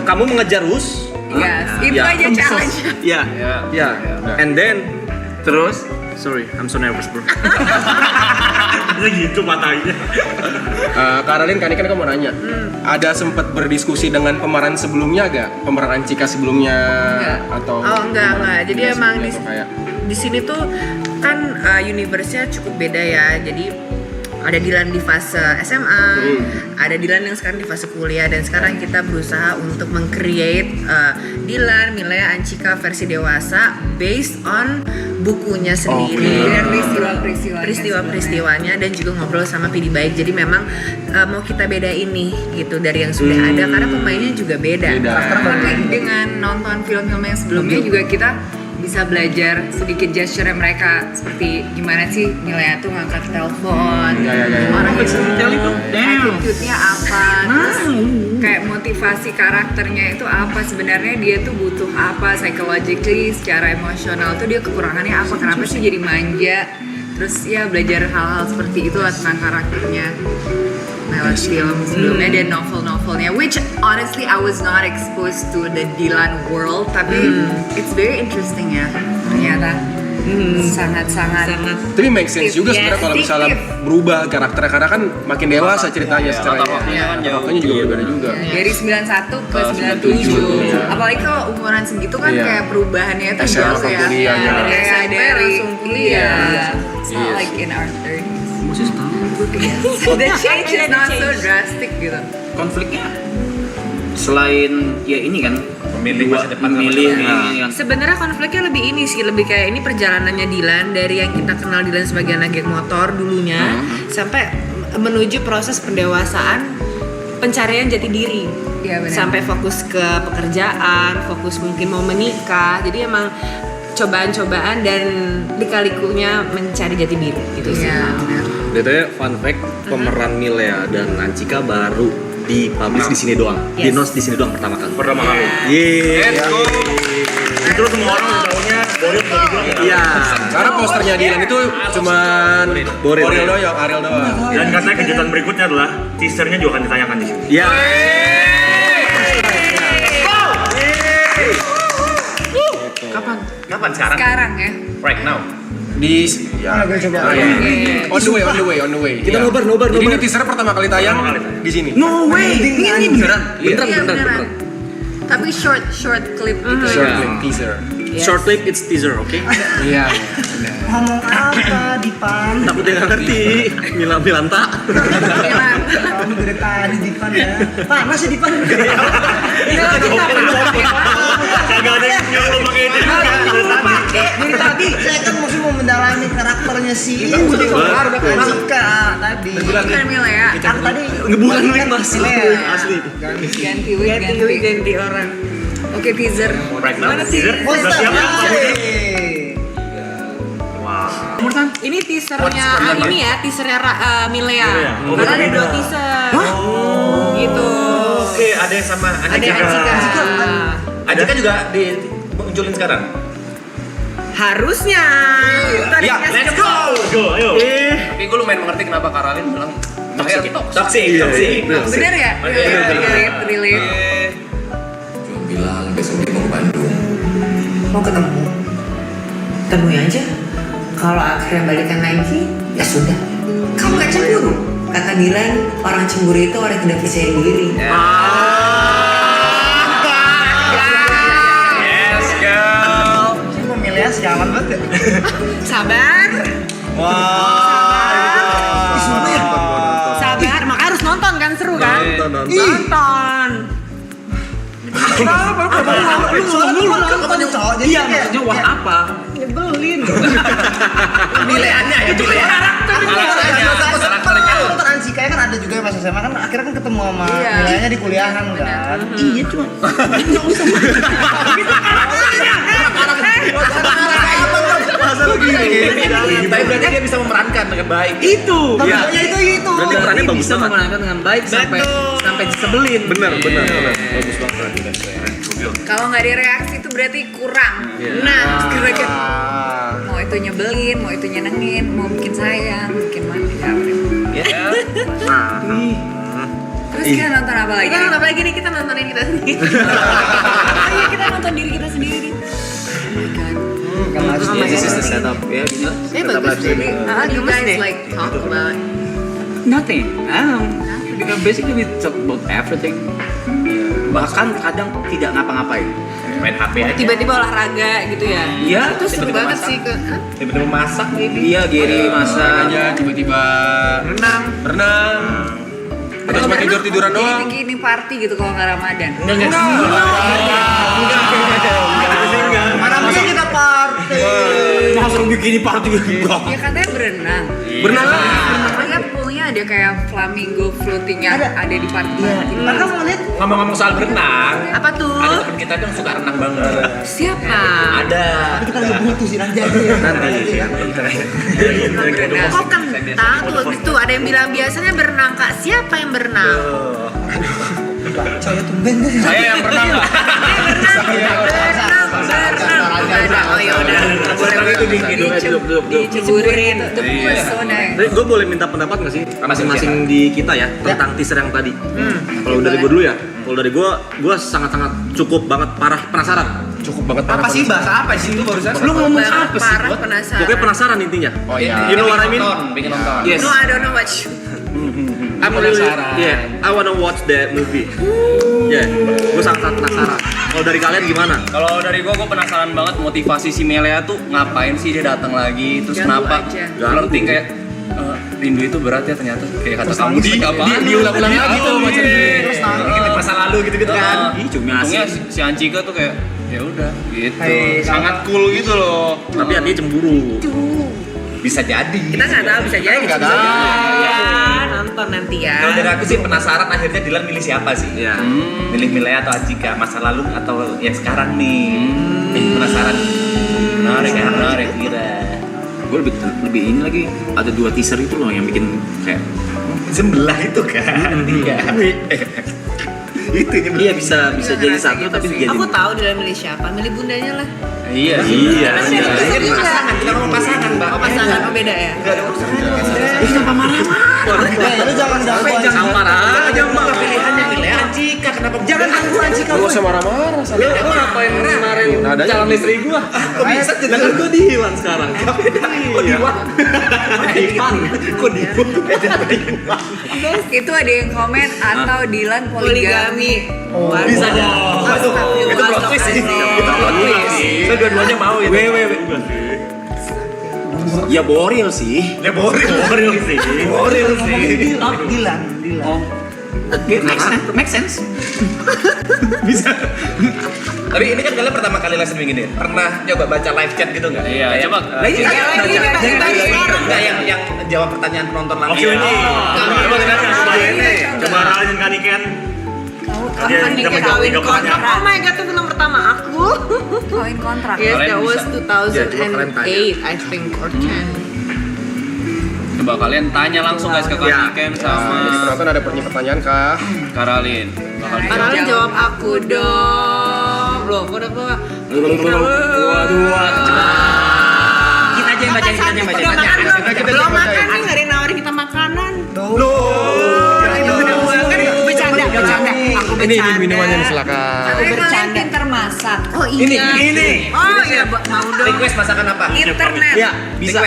kamu mengejar Rus, Yes, itu Ya. aja challenge. ya, ya, and then, Terus sorry, I'm so nervous bro. Gitu matanya. Karalin, Kanika kan mau nanya, ada sempat berdiskusi dengan pemeran sebelumnya gak? Pemeran Anchika sebelumnya Enggak. atau? Oh enggak. Jadi Iya, emang sebelumnya atau kayak di sini tuh kan universe-nya cukup beda ya. Jadi ada Dilan di fase SMA, ada Dilan yang sekarang di fase kuliah, dan sekarang kita berusaha untuk meng-create Dilan, Milea, Anchika versi dewasa based on bukunya sendiri. Dan Peristiwa-peristiwanya, dan juga ngobrol sama PD Baik. Jadi memang mau kita bedain nih gitu dari yang sudah ada, karena pemainnya juga beda. Tapi dengan nonton film-film yang sebelumnya juga kita bisa belajar sedikit gesture mereka, seperti gimana sih Milea tuh ngangkat telepon, orang attitude-nya apa, terus kayak motivasi karakternya itu apa, sebenarnya dia tuh butuh apa psychologically, secara emosional tuh dia kekurangannya apa, kenapa sih jadi manja, terus ya belajar hal-hal seperti itulah tentang karakternya lewat film sebelumnya dan novel-novelnya, which honestly I was not exposed to the Dilan world, tapi it's very interesting ya ternyata. Sangat-sangat Tapi make sense juga sebenarnya kalau misalnya berubah karakternya, karena kan makin dewasa ceritanya secara waktunya juga berbeda juga. dari 91 ke 97. Apalagi kalau umuran segitu kan Iya. kayak perubahannya itu SMA jauh ke ya. kuliah, ya. Dari SMP langsung kuliah. It's not like in our 30s. The change is not so drastic gitu. konfliknya selain ya ini kan Memilih masa depan sama memilih depan. ini kan. Sebenarnya konfliknya lebih ini sih, lebih kayak ini perjalanannya Dilan dari yang kita kenal Dilan sebagai anak geng motor dulunya sampai menuju proses pendewasaan, pencarian jati diri. Iya, benar. Sampai fokus ke pekerjaan, fokus mungkin mau menikah. Jadi emang cobaan-cobaan dan lika-likunya mencari jati diri gitu sih. Iya, benar. Datanya fun fact, pemeran Milea dan Anchika baru dipublish di sini doang, di announce di sini doang pertama kali. Yeay. Terus semua orang taunya Boril udah dibilang ya. Iya. Karena posternya Dilan itu cuman Boril doang, Ariel doang. Dan katanya kejutan berikutnya adalah teasernya juga akan ditanyakan di sini. Iya. Kapan sekarang? Sekarang ya. Right now. Di on the way. Kita nobar. Jadi ini teaser pertama kali tayang di sini. No way. Ini beneran. Iya, beneran. Tapi short clip gitu Short ya. clip teaser. Short clip, it's teaser, oke? Iya. Ngomong apa Dipan? Takut dia nggak ngerti. Milanta. Kamu gede tadi Dipan ya. Panas ya Dipan. Kagak ada yang nyuruh pakai ini. Dari tadi saya kan masih mau mendalami karakternya si Anchika tadi. Bukan Milea. Kan tadi Ngebukan wig masih asli. Ganti wig, ganti orang. Oke, teaser. Right now. Teaser. Oh, Udah siap ya? Ini teasernya ini ya, teasernya Milea. Oh, Karena ada beda. 2 teaser. Gitu. Oke, ada yang sama Ada yang Anchika. Anchika juga dimunculin sekarang. Harusnya. Ya, let's go. Go, ayo. Tapi gue lumayan mengerti kenapa Karalin bilang toxic. Toxic. Bener ya? Relate. Bilang besok dia mau ke Bandung. Mau ketemu? Temui aja. Kalau akhirnya balikan lagi, ya sudah. Kamu gak cemburu? Kata Dilan, orang cemburu itu orang yang tidak percaya diri. Lu nonton cowoknya. Iya, maksudnya wah apa? Nyebelin. Pilihannya ya, pilihan. Karakternya nonton Anjika kan ada juga pas SMA kan akhirnya kan ketemu sama nilainya di kuliahan kan. Iya cuma enggak usah. Tapi berarti dia bisa memerankan dengan baik. Itu. Ya itu. Berarti perannya bagus bisa banget. memerankan dengan baik sampai disebelin. Bener. Bagus banget. Kalau nggak ada reaksi itu berarti kurang. Nah, kira-kira mau itu nyebelin, mau itu nyenengin, mau bikin sayang, bikin manja. Terus kita nonton apa lagi? Kita nonton apa lagi nih? Kita nontonin kita sendiri. Iya, kita nonton diri kita sendiri. This is the setup ya gitu. Bagus deh. You Gemes guys deh. like talk about Nothing. Because basically we talk about everything. Bahkan kadang tidak ngapa-ngapain. Main HP aja. Tiba-tiba olahraga gitu ya. Iya, Itu seru tiba-tiba banget masak. sih ke. Tiba-tiba masak nih. Iya, Gary masak. aja tiba-tiba renang. Atau cuma tidur-tiduran doang. Gini party gitu kalau nggak Ramadan. Mana bisa kita party? Masa lu bikini party enggak? Ya katanya berenang. Berenang. Makanya poolnya ada kayak flamingo floating yang ada di party. Karena mau lihat Ngomong-ngomong soal berenang, Apa tuh? ada teman kita yang suka renang banget. Siapa? Ada. kita lagi butuh sih nanti aja ya. Berenang. Kok kentang tuh gitu ada yang bilang biasanya berenang Kak. Siapa yang berenang? Saya tumben deh. Saya yang pernah nggak? Berenang. Nggak ada. Oh ya udah. Boleh diceburin. The pool is so nice. Tapi gue boleh minta pendapat nggak sih masing-masing di kita ya tentang teaser yang tadi? Kalau dari gue dulu ya, kalau dari gue sangat-sangat cukup banget parah penasaran. Cukup banget Apa sih bahasa apa sih itu barusan? Lu ngomong apa sih? Parah penasaran. Pokoknya penasaran intinya. Oh iya. You know what I mean? Pengen nonton. Yes. No, I don't know what you. I'm really, yeah, I wanna watch that movie. Yeah, gue sangat penasaran. Kalau dari kalian gimana? Kalau dari gue penasaran banget motivasi si Melea tuh ngapain sih dia datang lagi, terus Ganggu kenapa aja. flirting kayak rindu itu berat ya ternyata kayak kata kamu di apa? Diulang-ulang lagi tuh macam Terus Kita masa lalu gitu-gitu kan? Ih, cuma si Anjika tuh kayak ya udah gitu. Hai, Sangat cool gitu loh. Tapi hatinya cemburu. Bisa jadi. Kita nggak tahu bisa jadi. Nggak tahu. Ya, nonton nanti ya. Kalau dari aku sih penasaran akhirnya Dilan milih siapa sih? Ya. Milih Milea atau Anjika? Masa lalu atau yang sekarang nih? Penasaran. Menarik kira. Gue lebih ini lagi ada 2 teaser itu loh yang bikin kayak Sebelah itu kan? Iya. Itu iya bisa jadi satu tapi jadi Aku tahu dia milih siapa. Milih bundanya lah. Iya. Ini pasangan, kita ngomong pasangan, Mbak. Oh pasangan, oh beda ya. kenapa marah? Lu jangan Jangan marah aja, Mbak. Pilihannya Milea Anjika, kenapa? Jangan ganggu Anjika. Gak usah marah-marah. Lu ngapain kemarin Nadanya calon istri gua? Kok bisa jadi? Kan gua dihilang sekarang. Kok dihilang? Kok dihilang? Itu ada yang komen atau Dilan poligami. Bisa aja. Itu plot twist sih. Itu plot twist. Saya dua-duanya mau ya. Ya boril sih. Ya boril sih. Dilan. Oh. Make sense. Bisa. Tapi ini kan kalian pertama kali live streaming ini. Pernah coba baca live chat gitu nggak? Iya, coba. Nah, ini kan nggak yang jawab pertanyaan penonton langsung. Oke, ini. Coba aralin kan Iken. Kapan nih kawin kontrak? Oh my god, itu film pertama aku. Kawin kontrak. Yes, Kalian that was bisa. 2008, I think, or 10. Coba kalian tanya langsung guys ke Kak Iken sama Jadi penonton ada pertanyaan kah? Karalin. Bakal dijawab. Karena jawab aku dong. Loh, udah gua. Kita aja yang baca, kita aja yang baca. Udah makan belum? Kita Belum baca. makan nih, nggak ada yang nawarin kita makanan. Aku bercanda. Ini minumannya nih silakan. Katanya kalian pinter masak. Oh iya. Oh iya, mau dong. Request masakan apa? Internet. Iya, bisa.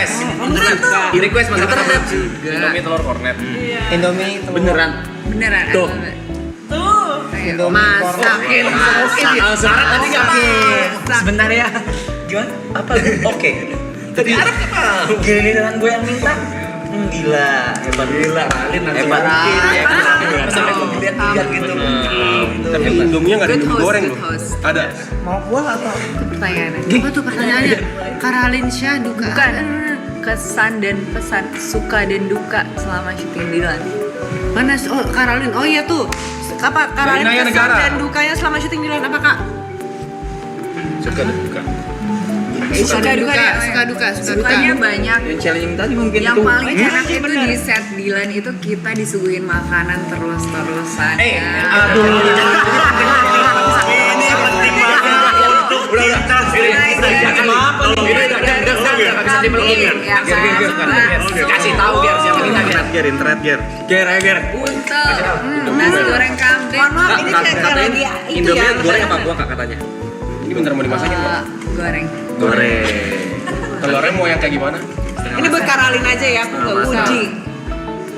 Request masakan apa? Indomie telur kornet. Indomie itu Beneran. Beneran. Tuh. Indomie Masakin. Syarat tadi nggak Masak. Sebentar ya. Gimana? Apa? Oke. Tadi Arab apa? Gini dengan gue yang minta. Gila, hebat gila. Kalian langsung mungkin ya. Sampai gue lihat gitu. Tapi Indominya nggak ada Good Indomie host, goreng good loh. host. Ada. Mau kuah atau? Pertanyaannya. Apa tuh pertanyaannya? Karalin Syah duka. Bukan kesan dan pesan suka dan duka selama syuting Dilan. Mana? Oh, Karalin. Oh iya tuh. Apa Karalin Dari Naya kesan Negara. dan dukanya selama syuting Dilan apa Kak? Suka dan duka. Suka duka ya, oh suka ya. duka, suka duka. Sukanya banyak. Yang challenging tadi mungkin Yang itu. paling enak itu di set Dilan itu kita disuguhin makanan terus-terusan. Aduh. Ini penting banget untuk kita. Kasih tahu biar siapa kita Ger, internet ger. Ger. Buntel, nasi goreng kambing. Mohon maaf, ini kayak lagi itu Indomie ya. goreng apa buah kak katanya? Ini bentar mau dimasakin Mbak. Goreng. Goreng. Telurnya mau yang kayak gimana? Ini buat Karalin aja ya, aku nggak usah.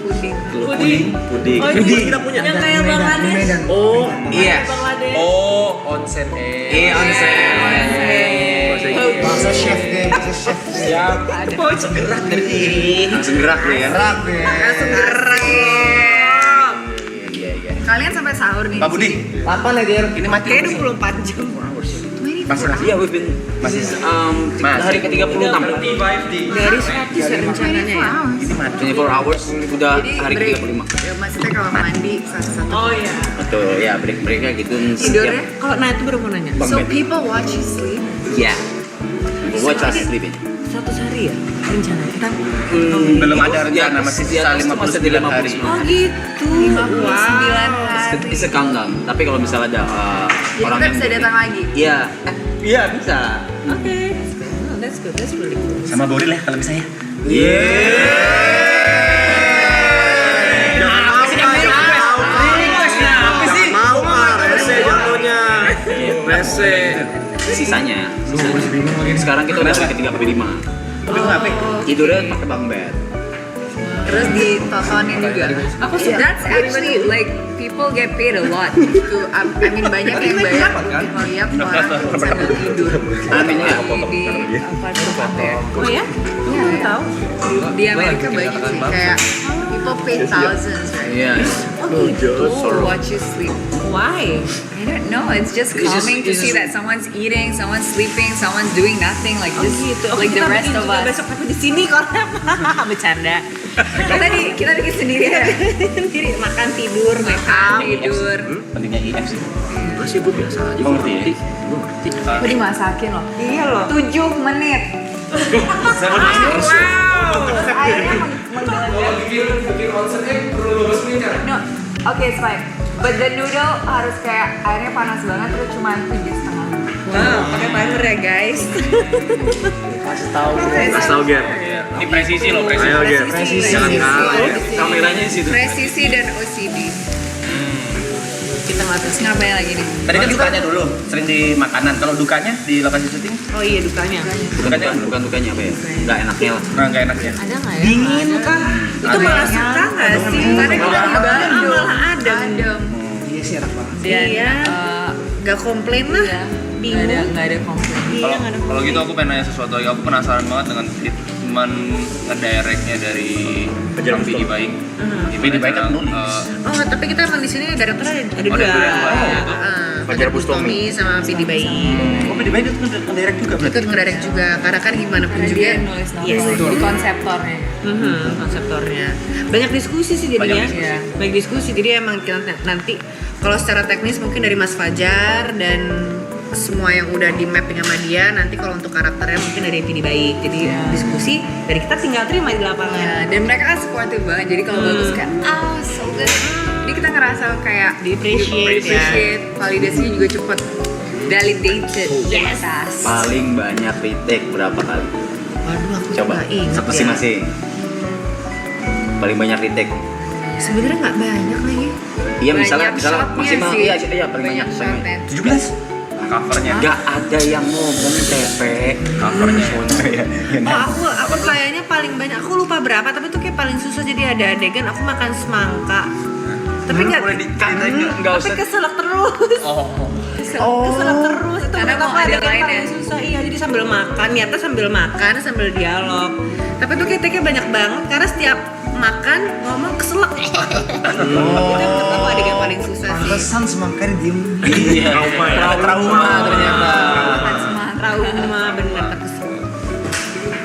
Puding. Puding. Kita punya. Yang kayak Bangladesh. Oh, Iya. Bangladesh. Oh, onsen Iya, onsen. Bahasa chef deh, bahasa chef. Siap. Langsung gerak nih. Langsung gerak nih ya. Langsung gerak. Iya. Kalian sampai sahur nih. Pak Budi. 8 ya Ger. Ini mati. Kayaknya 24 jam. Iya, we've been hari ke-36. Dari 100 ya rencananya ya. 24 hours udah Jadi hari break. ke-35. Ya, maksudnya kalau mandi satu-satu. Oh iya. Betul, ya break-breaknya gitu. Tidurnya? Kalau nah itu baru mau nanya. Bang So Ben. people watch you sleep. Iya. Watch us sleeping. 100 hari ya rencananya. Kita Belum ada rencana, masih sisa 59 hari. Oh gitu. 59 hari. It's a countdown. Tapi kalau misalnya ada Jadi orang kita yang bisa datang lagi. Iya. Iya, bisa. Oke. Oh, that's good. That's really good. Sama Boril ya kalau bisa ya. Sisanya. Sekarang kita udah hari ke-35. Tidurnya pakai bunk bed. Terus ditontonin juga. Aku suka. That's actually like people get paid a lot to I mean banyak yang bayar untuk lihat orang sambil tidur. Amin ya. Di apa tempatnya? Oh ya? Iya, Aku tahu. Di Amerika banyak sih kayak people pay thousands right? Iya. to watch you sleep. Why? I don't know. It's just calming to see that someone's eating, someone's sleeping, someone's doing nothing like Oh this, gitu. like the Kita rest bikin of juga us. besok tapi di sini kok. Bercanda. Kita bikin sendiri ya. Sendiri makan tidur, Makan, tidur. Pentingnya IF sih. Masih gue biasa aja. Gue ngerti ya. Aku dimasakin loh. Iya loh. 7 menit. Akhirnya bikin onsen perlu 12 menit kan? no. Okay, it's fine. But the noodle harus kayak airnya panas banget terus cuma 7,5 menit. Wow, pakai timer ya guys. Kasih tahu. Kasih tau Ger. Ini presisi loh, presisi. Ayo Ger. Presisi. Jangan kalah ya. Kameranya di situ. Presisi dan OCD. Kita nggak Terus ngapain lagi nih? Tadi kan dukanya dulu, sering di makanan. Kalau dukanya di lokasi syuting, Oh iya dukanya. dukanya Bukan dukanya apa ya? Enggak enaknya lah. nah nggak enak ya. Ada nggak ya? Dingin kah? Itu malah suka nggak sih? Karena kita di Bandung. Malah adem. Iya sih enak banget. Dan Iya. Nggak komplain lah. Bingung. nggak ada komplain. Iya nggak ada Kalau gitu aku pengen nanya sesuatu lagi. Aku penasaran banget dengan treatment ngedirectnya dari Bang Vidi Baik. Vidi Baik kan nulis. Oh, tapi kita emang di sini direkturnya ada dua. ada dua. Fajar Bustomi sama Vidi Bayi. Oh, Vidi Baik itu ngedirect juga berarti. Ikut ngedirect juga, karena kan gimana pun juga. Dia nulis Yes. di konseptornya. Konseptornya. Banyak diskusi sih jadinya. Banyak diskusi. Banyak diskusi. Jadi emang kita nanti kalau secara teknis mungkin dari Mas Fajar dan semua yang udah di mapping sama dia, nanti kalau untuk karakternya mungkin dari Vidi Baik. Jadi diskusi dari kita tinggal terima di lapangan. Ya, dan mereka kan supportive banget. Jadi kalau bagus kayak so good. Jadi kita ngerasa kayak Di-appreciate, validasinya juga cepet. Validated. Yes. Paling banyak retake berapa kali? Waduh, aku Coba nggak ingat ya. masing-masing. Paling banyak retake. Sebenarnya nggak banyak lagi. Iya, misalnya Banyak shotnya maksimal sih. iya paling banyak shotnya. 17. Covernya. Gak ada yang ngomong tepe. Covernya. Oh, aku kayaknya paling banyak. Aku lupa berapa, tapi tuh kayak paling susah. Jadi ada adegan aku makan semangka. Tapi nggak, Nggak tapi usah. keselak terus. Oh. Keselak terus. Itu Karena menurut mau aku ada adegan lainnya. paling susah. bisa, iya. Jadi sambil makan, niatnya sambil makan, sambil dialog. Tapi tuh kayak take-nya banyak banget karena setiap makan ngomong keselak. Itu menurut aku adegan paling susah sih. Pantesan semakin diem. Iya. Trauma ternyata. Trauma bener kesel.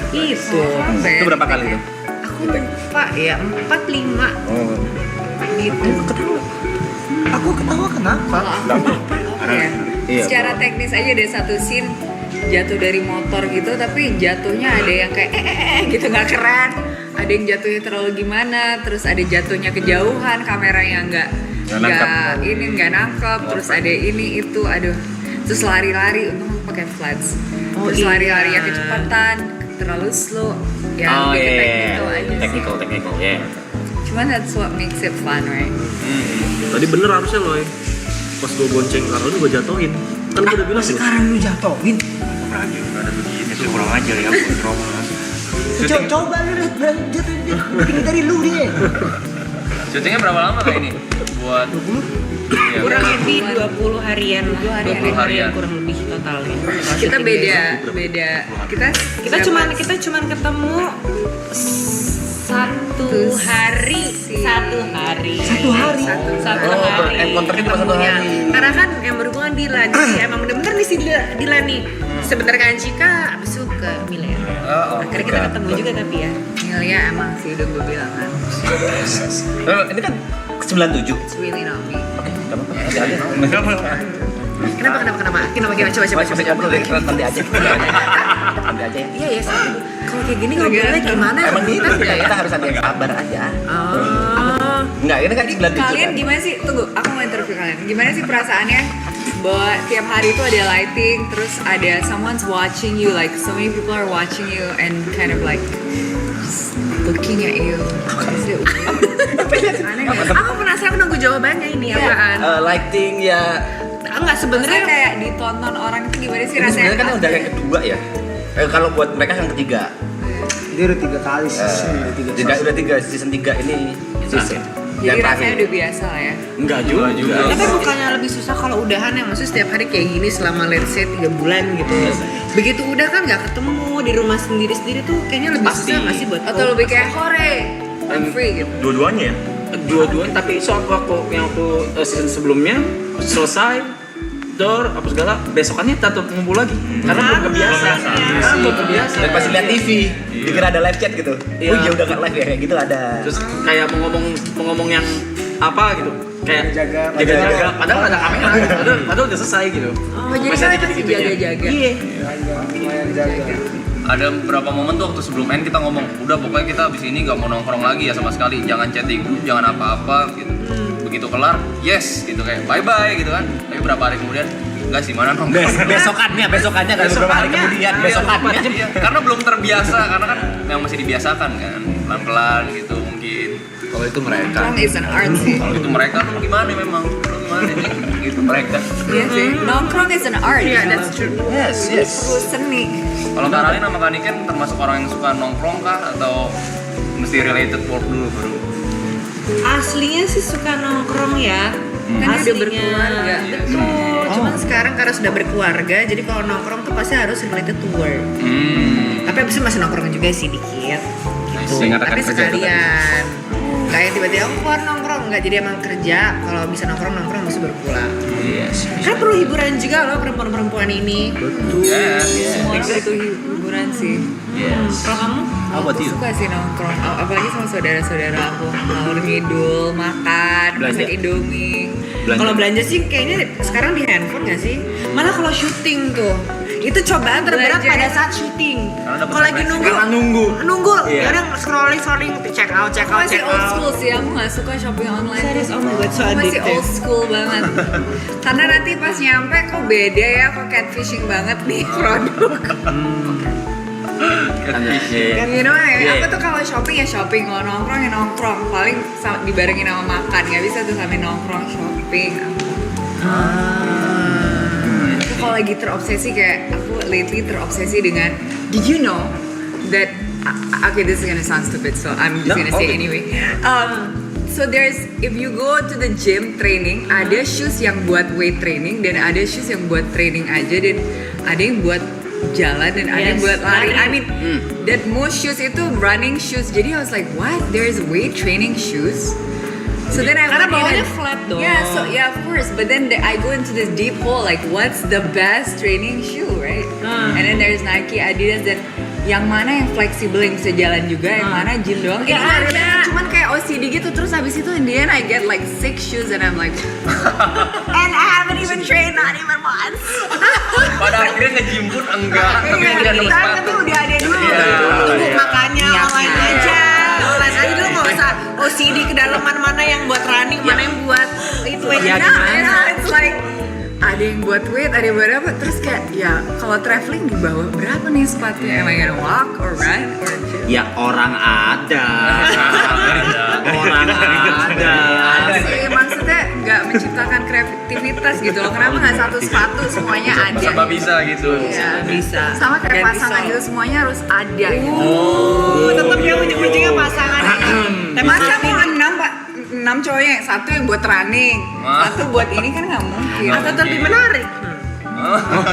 Itu. Itu berapa kali tuh? Aku lupa ya, 4-5 gitu. Aku ketawa kenapa? Iya. Secara teknis aja ada satu scene jatuh dari motor gitu, tapi jatuhnya ada yang kayak gitu nggak keren, ada yang jatuhnya terlalu gimana, terus ada jatuhnya kejauhan, kameranya nggak nangkep, terus ada ini itu, aduh, terus lari-lari, untung aku pakai flats, terus lari-lari yang kecepatan, terlalu slow, ya Technical, ya. Cuman that's what makes it fun, right? Tadi bener harusnya loh, pas gue bonceng Carlo gue jatuhin. Kan gue udah bilang Sekarang lu jatuhin. Kurang ajar ya, trauma. Coba lu jatuhin dia. Mungkin dari lu dia. Syutingnya berapa lama kayak ini? Buat 20? Kurang lebih 20 harian lah. 20 harian kurang lebih totalnya. Kita beda. Kita cuman ketemu satu hari. Encounternya cuma 1 hari. Karena kan yang berhubungan Dilan, jadi emang bener-bener nih si Dilan nih. Sebentar ke Anjika, abis itu ke Milea. Akhirnya kita ketemu juga tapi ya. Milea emang sih udah gue bilang kan. Ini kan 97. It's really not me. Kenapa? Coba. Nanti aja. Iya ya, kalau kayak gini ngobrolnya gimana? Emang gitu kita harus ada yang sabar aja. Enggak, ini kan 97. Kalian gimana sih? Tunggu, aku mau interview kalian. Gimana sih perasaannya bahwa tiap hari itu ada lighting, terus ada someone's watching you, like so many people are watching you and kind of like just looking at you. Aneh nggak? Aku penasaran nunggu jawabannya ini apaan? Lighting ya. Enggak sebenarnya kayak ditonton orang itu gimana sih Ini rasanya? sebenarnya kan udah yang kedua ya. Kalau buat mereka yang ketiga. Dia udah 3 kali season, Udah 3 season 3 ini season. Jadi rasanya udah biasa lah ya. Enggak juga. Tapi bukannya lebih susah kalau udahan ya, maksudnya setiap hari kayak gini selama let's say 3 bulan gitu. Begitu udah kan nggak ketemu di rumah sendiri-sendiri tuh kayaknya lebih susah nggak sih buat Atau lebih kayak hore, I'm free gitu. Dua-duanya ya? Dua-duanya, tapi soal waktu season sebelumnya selesai door apa segala, besokannya tetap ngumpul lagi karena belum kebiasa. Dan pasti lihat TV, dikira ada live chat gitu. Iya. Oh iya udah nggak live ya, kayak gitu ada. Terus kayak mau ngomong yang apa gitu, kayak jaga padahal ada kamera, padahal udah selesai gitu. Oh jadi kalian masih jaga-jaga. Iya. Ada beberapa momen tuh waktu sebelum main kita ngomong, udah pokoknya kita abis ini gak mau nongkrong lagi ya sama sekali, jangan chatting, jangan apa-apa gitu. Begitu kelar, yes gitu kayak bye-bye gitu kan. Tapi berapa hari kemudian, enggak sih mana nongkrong. Besokannya kan beberapa hari kemudian besokannya. Iya, karena belum terbiasa, karena kan yang masih dibiasakan kan, pelan-pelan gitu mungkin. kalau itu mereka. Nongkrong is an art sih. Kalau itu mereka tuh gimana memang? Gimana nih? Gitu mereka. Iya sih. Nongkrong is an art. Iya, that's true. Yes. Itu seni. Kalau Kak Ralin sama Kak Niken termasuk orang yang suka nongkrong kah atau mesti related work dulu baru? Aslinya sih suka nongkrong ya. Kan udah berkeluarga. Betul. Cuman sekarang karena sudah berkeluarga, jadi kalau nongkrong tuh pasti harus related to work. Tapi abis itu masih nongkrong juga sih dikit. Gitu. Tapi sekalian. Kayak tiba-tiba aku keluar nongkrong, nggak jadi emang kerja. Kalau bisa nongkrong mesti berpulang. Kan perlu hiburan juga loh perempuan-perempuan ini. Betul. Semua orang butuh hiburan sih. Kalau kamu? Aku suka sih nongkrong, apalagi sama saudara-saudara aku. Ngalur ngidul, makan, masak Indomie. Kalau belanja sih kayaknya sekarang di handphone nggak sih? Malah kalau syuting tuh, itu cobaan terberat pada saat syuting. Kalau lagi nunggu, kadang scrolling, check out. Masih old school sih, aku nggak suka shopping online. Serius, oh my god, so Aku masih addictive. old school banget. Karena nanti pas nyampe kok beda ya, kok catfishing banget nih produk. You know ya, aku tuh kalau shopping ya shopping, kalau nongkrong ya nongkrong. Paling dibarengin sama makan, nggak bisa tuh sambil nongkrong shopping. Aku kalau lagi terobsesi kayak aku lately terobsesi dengan, did you know that okay, this is gonna sound stupid, so I'm just gonna say anyway. So if you go to the gym training, ada shoes yang buat weight training dan ada shoes yang buat training aja dan ada yang buat jalan dan ada yang Yes, buat lari. lari. I mean, that most shoes itu running shoes. Jadi I was like, what? There's weight training shoes? So then I Karena went in bawahnya and- flat dong. Yeah, so yeah, of course. But then I go into this deep hole, like what's the best training shoe, right? And then there's Nike, Adidas, dan yang mana yang fleksibel yang bisa jalan juga, yang mana gym doang. Nggak Ini ada. cuman kayak OCD gitu. Terus habis itu in the end I get like 6 shoes and I'm like, and I haven't even trained not even once. Pada akhirnya nge-gym pun enggak, tapi Iya, tidak ada tapi sepatu. udah ada dulu. Tunggu makanya Iya, online iya. aja. Online aja dulu nggak usah OCD kedalaman mana yang buat running, mana yang buat itu aja. Nah, it's like ada yang buat weight, ada yang buat apa. Terus kayak ya kalau traveling di bawah berapa nih sepatunya? Am I gonna walk or run or gym? Ya orang ada. Orang ada. Sih, maksudnya nggak menciptakan kreativitas gitu loh. Kenapa nggak satu sepatu semuanya ada? Serba bisa gitu. Iya. Bisa. Sama kayak Dan pasangan bisa. itu semuanya harus ada gitu. Tetap dia ujung-ujungnya pasangan. Tapi Masa mau 6 pak? 6 cowoknya, satu yang buat running, satu buat ini kan nggak mungkin. atau lebih menarik.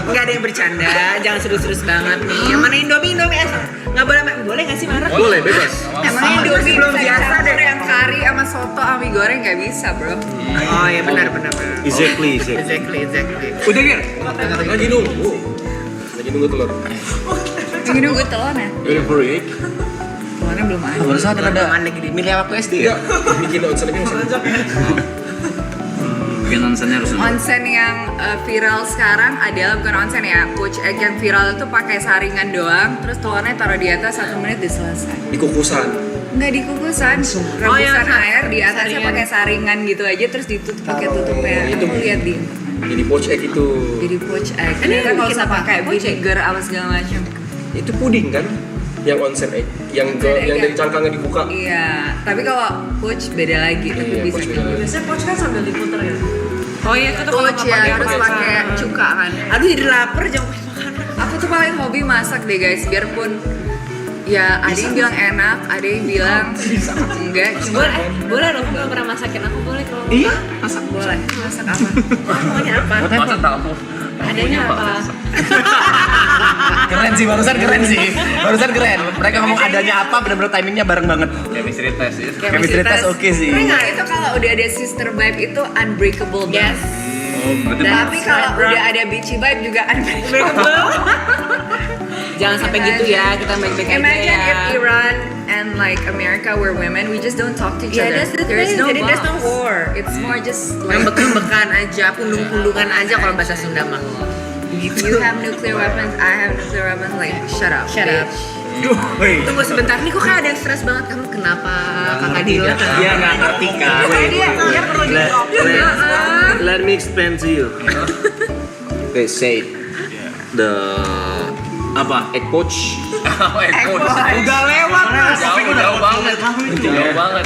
Nggak ada yang bercanda, jangan serius-serius banget nih. Yang mana Indomie nggak boleh nggak sih marah? Boleh, bebas. Emangnya Indomie belum bisa biasa dicampur deh. yang kari sama soto sama mie goreng nggak bisa bro. Oh ya benar. Exactly. Exactly. Udah Gir? Lagi nunggu. Lagi nunggu telur. Ini nunggu telurnya, Udah break. telurnya belum ada. Baru sadar ada milih waktu SD ya? Bikin onsen lagi onsen. Bikin onsennya harus Onsen yang viral sekarang adalah bukan onsen ya, Coach Egg yang viral itu pakai saringan doang, terus telurnya taruh di atas 1 menit udah selesai. Di kukusan. Nggak dikukusan, Oh, yang rebusan air di atasnya saringan. pakai saringan gitu aja, terus ditutup pakai tutupnya. Itu lihat di Jadi poach egg itu. jadi Coach Egg. Ini Ternyata nggak bikin usah apa? pakai Coach Egg? vinegar apa segala macam. Itu puding kan? Yang onsen egg, yang Onsen egg yang ya. dari cangkangnya dibuka. Iya, tapi kalau Coach beda lagi, tapi Iya, bisa Coach beda lagi. Biasanya coach kan sambil diputer ya. Oh iya itu tuh kalau Coach nggak ya harus pakai pakai cuka kan. Aduh jadi lapar jangan makan. Aku tuh paling hobi masak deh guys, biarpun ya ada yang bilang enak, ada yang bilang enggak. Cuma Boleh dong, gue pernah masakin aku boleh kalau Iya, masak boleh. Masak apa? maunya apa? Masa tahu? Adanya apa? Keren sih, barusan keren sih. Barusan keren. Mereka ngomong adanya apa, benar-benar timingnya bareng banget. Chemistry test ya. Chemistry test oke sih. Nah itu kalau udah ada sister vibe itu unbreakable banget. Yes. Berarti Tapi kalau udah ada beachy vibe juga unbreakable. Jangan sampai gitu ya, kita baik-baik aja Imagine ya. if Iran and like America were women, we just don't talk to each Yeah, other. that's the There's thing. no Jadi there's no bonds. war. It's more just like Ngambek-ngambekan aja, pundung-pundungan aja kalau bahasa Sunda mah. you have nuclear weapons, I have nuclear weapons. Like shut up. Shut up. bitch. Tunggu sebentar nih, kok kayak ada yang stres banget kamu? Kenapa kakak Dilan? Dia nggak ngerti kan. Dia perlu di Let me explain to you. Okay, say the apa? Egg poach. Udah lewat mas. Jauh banget. Jauh banget.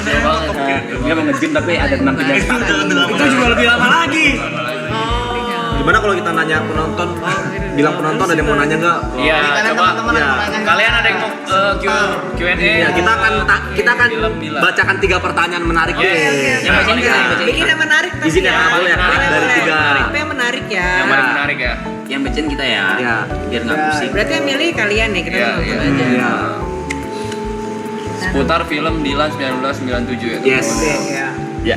Dia mau nge-gym tapi ada 6 sepatu. Itu juga lebih lama lagi. Gimana kalau kita nanya penonton? Bilang penonton ada yang mau nanya nggak? Iya, coba. Ya. Kalian ada yang mau Q&A? Ya, kita akan Film Dilan. bacakan 3 pertanyaan menarik deh. Yang bacain kita, yang bacain Bikin kita. yang menarik tapi Izin ya, boleh ya? Boleh, Dari boleh. 3. Apa yang menarik ya? Yang paling menarik ya. Yang bacain kita ya. Ya. Biar nggak pusing. Berarti yang milih kalian nih, kita Iya, nonton iya. aja. Ya. Seputar film Dilan 1997 ya. Yes. Iya.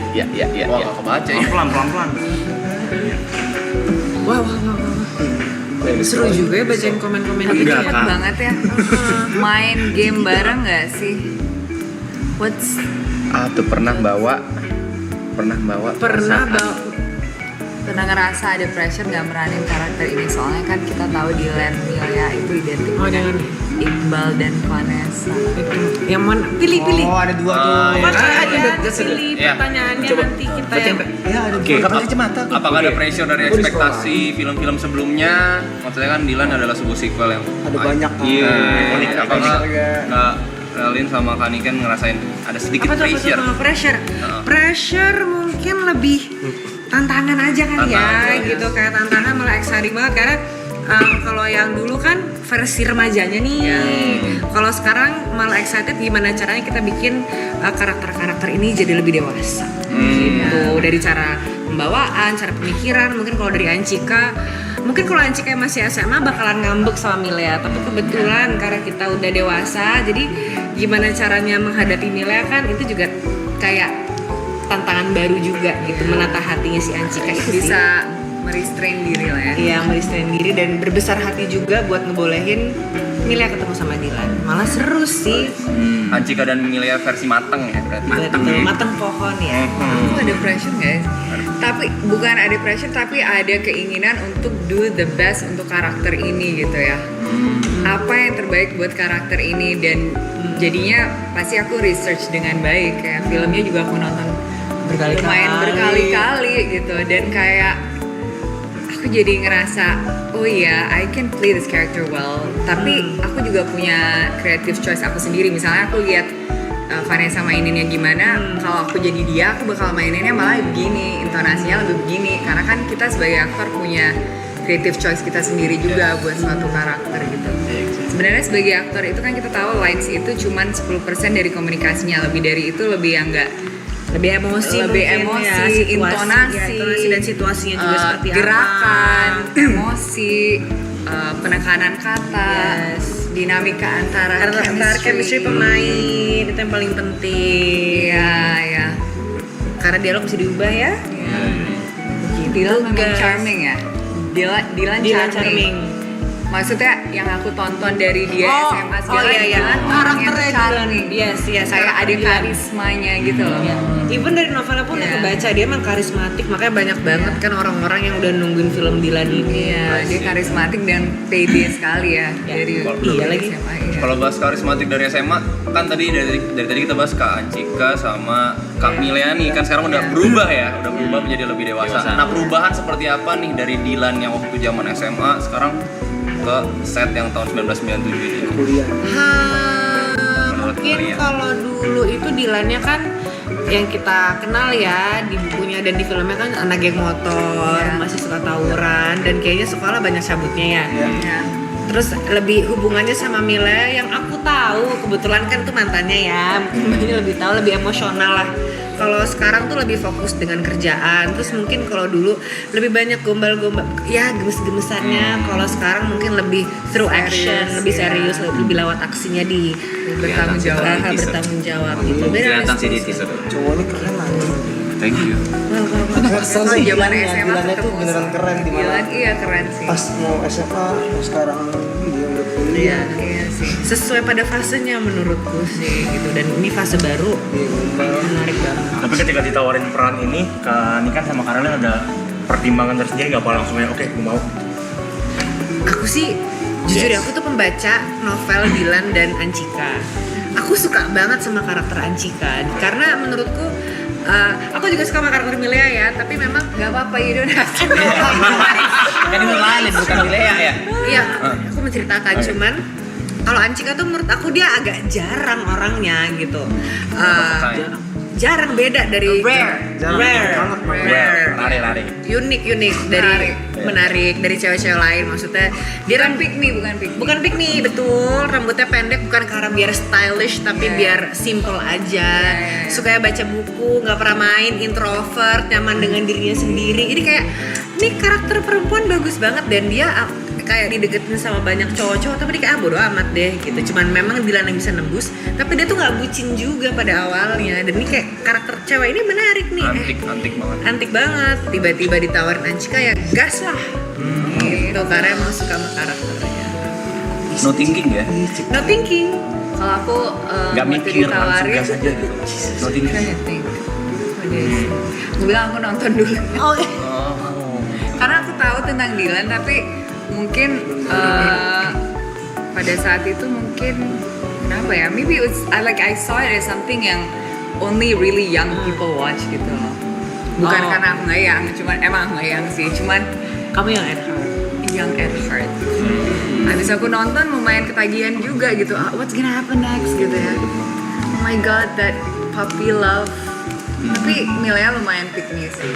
Ya. Wah, nggak kebaca ya. Pelan-pelan. Wah. Seru juga ya bacain komen-komen Tapi gitu. cepet kan? banget ya. Main game bareng nggak sih? What's Tuh pernah bawa Pernah pernah ngerasa ada pressure nggak meranin karakter ini? Soalnya kan kita tahu Dilan Milea itu identik Oh, dengan jangan. Iqbal dan Vanessa. Yang mana? Pilih. Oh, ada 2 tuh. Mas Iya. ada pilih Iya. pertanyaannya nanti kita yang Ya, ada 2. Oke, kacamata. Apakah ada pressure dari ekspektasi film-film sebelumnya? Maksudnya kan Dilan adalah sebuah sequel yang Ada banyak kan. Iya. Ikonik, Apakah ikonik. nggak Relin sama Kaniken ngerasain ada sedikit apa tuh pressure? pressure? Heeh. Pressure mungkin lebih tantangan aja kan ya, Tantangan, gitu kayak tantangan malah exciting banget karena kalau yang dulu kan versi remajanya nih. Kalau sekarang malah excited gimana caranya kita bikin karakter-karakter ini jadi lebih dewasa. Gitu. Dari cara pembawaan, cara pemikiran, mungkin kalau dari Anchika mungkin kalau Anci kayak masih SMA bakalan ngambek sama Milea, tapi kebetulan karena kita udah dewasa, jadi gimana caranya menghadapi Milea kan itu juga kayak tantangan baru juga gitu, menata hatinya si Anci kayak Bisa merestrain diri lah ya. Iya, merestrain diri dan berbesar hati juga buat ngebolehin Milea ketemu sama Dilan. Malah seru sih. Anjika dan Milea versi mateng ya berarti. Mateng pohon ya. Aku ada pressure guys. Tapi bukan ada pressure tapi ada keinginan untuk do the best untuk karakter ini gitu ya. Apa yang terbaik buat karakter ini dan jadinya pasti aku research dengan baik. Kayak filmnya juga aku nonton lumayan berkali-kali gitu dan kayak aku jadi ngerasa oh iya I can play this character well tapi aku juga punya creative choice aku sendiri. Misalnya aku lihat Vanessa maininnya gimana, kalau aku jadi dia aku bakal maininnya malah begini, intonasinya lebih begini karena kan kita sebagai aktor punya creative choice kita sendiri juga buat suatu karakter gitu. Sebenarnya sebagai aktor itu kan kita tahu lines itu cuman 10% dari komunikasinya, lebih dari itu lebih yang enggak lebih emosi, intonasi dan situasinya juga seperti gerakan, emosi, penekanan kata, dinamika antara chemistry pemain itu yang paling penting. Iya. Karena dialog bisa diubah ya. Dilan memang charming ya. Dilan charming. Maksudnya yang aku tonton dari dia SMA segala Dilan karakternya charming. Yes, kayak ada karismanya gitu loh. Even dari novelnya pun aku baca dia emang karismatik, makanya banyak banget kan orang-orang yang udah nungguin film Dilan ini. Iya, dia karismatik dan pede sekali ya dari lagi. SMA. Kalau bahas karismatik dari SMA kan tadi dari tadi kita bahas Kak Anjika sama Kak Milea nih kan sekarang udah berubah ya, udah berubah menjadi lebih dewasa. Nah perubahan seperti apa nih dari Dilan yang waktu zaman SMA sekarang ke set yang tahun 1997 ini? Mungkin kalau dulu itu Dilannya kan yang kita kenal ya di bukunya dan di filmnya kan anak geng motor, masih suka tawuran dan kayaknya sekolah banyak cabutnya ya. Terus lebih hubungannya sama Milea yang aku tahu kebetulan kan itu mantannya ya, mungkin lebih tahu, lebih emosional lah. Kalau sekarang tuh lebih fokus dengan kerjaan. Terus mungkin kalau dulu lebih banyak gombal-gombal, ya gemes-gemesannya. Kalau sekarang mungkin lebih through action, lebih serius, lebih lewat aksinya di bertanggung jawab gitu. Kelihatan sih di teaser. Cowoknya keren banget. Thank you. Zaman SMA Dilannya tuh beneran keren di mana? Iya keren sih. Pas mau SMA, sekarang dia udah kuliah. Iya sih. Sesuai pada fasenya menurutku sih gitu, dan ini fase baru menarik banget. Tapi ketika ditawarin peran ini, Kak Nikan sama Karolin ada pertimbangan tersendiri nggak apa langsung aja oke, gue mau? Aku sih jujur ya, aku tuh pembaca novel Dilan dan Anjika. Aku suka banget sama karakter Anjika karena menurutku aku juga suka sama karakter Milea ya, tapi memang Gak apa-apa, you don't have to. Kan itu lain bukan Milea ya? iya, aku menceritakan cuman kalau Anjika tuh menurut aku dia agak jarang orangnya gitu. Jarang, beda dari rare. Lari. Unik dari menarik dari cewek-cewek lain. Maksudnya dia Bukan pick me, bukan pick me, betul. Rambutnya pendek bukan karena biar stylish tapi biar simple aja. Suka baca buku, nggak pernah main, introvert, nyaman dengan dirinya sendiri. Jadi kayak ini karakter perempuan bagus banget dan dia kayak dideketin sama banyak cowok-cowok tapi dia kayak bodo amat deh gitu. Cuman memang Dilan yang bisa nembus, tapi dia tuh nggak bucin juga pada awalnya. Dan ini kayak karakter cewek ini menarik nih. Antik banget. Tiba-tiba ditawarin Anjika ya gas lah. Gitu karena emang suka sama karakternya. No thinking ya? No thinking. Kalau aku Nggak waktu mikir, langsung ditawarin, gas aja gitu. No thinking. Gue bilang aku nonton dulu. Oh. Karena aku tahu tentang Dilan tapi mungkin pada saat itu mungkin kenapa ya? Maybe it was I saw it as something yang only really young people watch gitu loh. Bukan karena aku nggak young, cuman emang aku nggak young sih, cuman Kamu yang at heart. young at heart. Habis aku nonton lumayan ketagihan juga gitu. What's gonna happen next gitu ya? Oh my god, that puppy love. Tapi Milea lumayan pick me sih.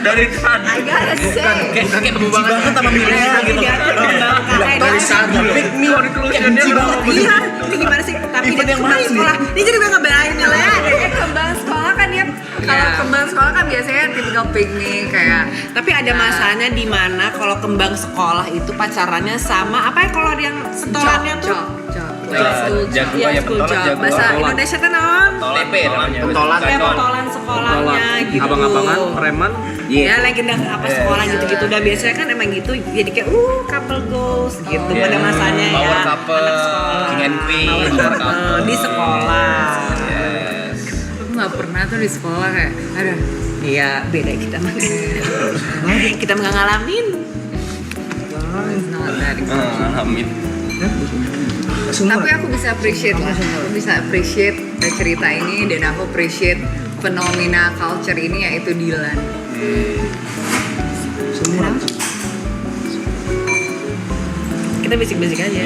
Dari tadi. I gotta say. Kayak kebu banget sama Milea gitu. Dari saat pick me benci banget. Iya, ini gimana sih? Tapi dia kembali sekolah. Dia jadi nggak ngebelain Milea. Dia kembang sekolah kan dia Kalau kembang sekolah kan biasanya tipikal piknik kayak. Tapi ada masanya di mana kalau kembang sekolah itu pacarannya sama apa ya kalau yang setorannya tuh? Jagoan ya school pentolan job. jagoan. Bahasa Indonesia kan non? TP namanya. Pentolan. Kayak pentolan sekolahnya gitu. Abang-abangan, preman. Ya legenda apa sekolah gitu-gitu. Dan biasanya kan emang gitu jadi kayak couple goals gitu pada masanya ya. Power couple, King and Queen. Power couple di sekolah. Yes. Aku nggak pernah tuh di sekolah kayak ada. Iya, beda kita mah. Kita nggak ngalamin. Amin. Tapi aku bisa appreciate lah. Aku bisa appreciate cerita ini dan aku appreciate fenomena culture ini yaitu Dylan. Kita basic-basic aja.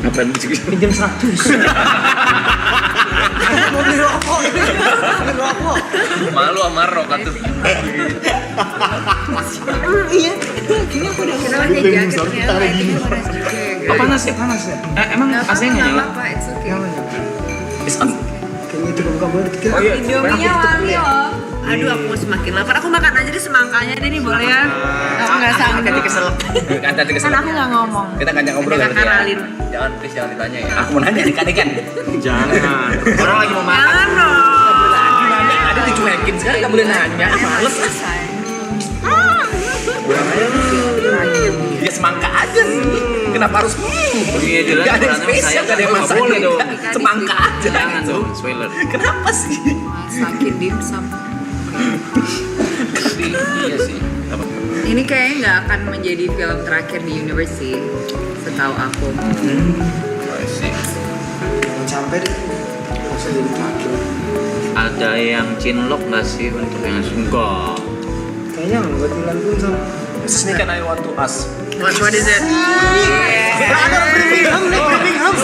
Apa yang musik? Pinjam 100. Mau beli rokok. Beli rokok. Malu sama rokok tuh. Iya. Kayaknya aku udah Kita pakai jaket ternyata itu panas juga ya. Oh, panas ya? Emang AC-nya nyala? Apa? It's okay. Kayaknya itu bukan boleh kita. Oh, Indominya wangi loh. Aduh, aku semakin lapar. Aku makan aja deh semangkanya deh nih, boleh ya? Aku nggak sanggup. Nanti kesel. Kan aku nggak ngomong. Kita ngajak ngobrol Ada kali Kak ya. Ralin. Jangan ditanya ya. Aku mau nanya adik-adikan. Jangan. Orang lagi mau makan. Jangan dong. Ada dicuekin sekarang nggak boleh nanya. Males. Ya semangka aja sih. Kenapa harus Iya, jelas. Gak ada yang spesial, gak ada yang masak. Boleh dong. Semangka aja. Jangan dong, spoiler. Kenapa sih? Masakin dimsum. Tapi iya sih. Ini kayaknya nggak akan menjadi film terakhir di University, setahu aku. Sih. Jangan sampai deh. Masa jadi terakhir. Ada yang cinlok nggak sih untuk yang enggak? Kayaknya nggak dilantuin sama. This can I want to ask. What is it? Ada Birmingham nih, Birmingham.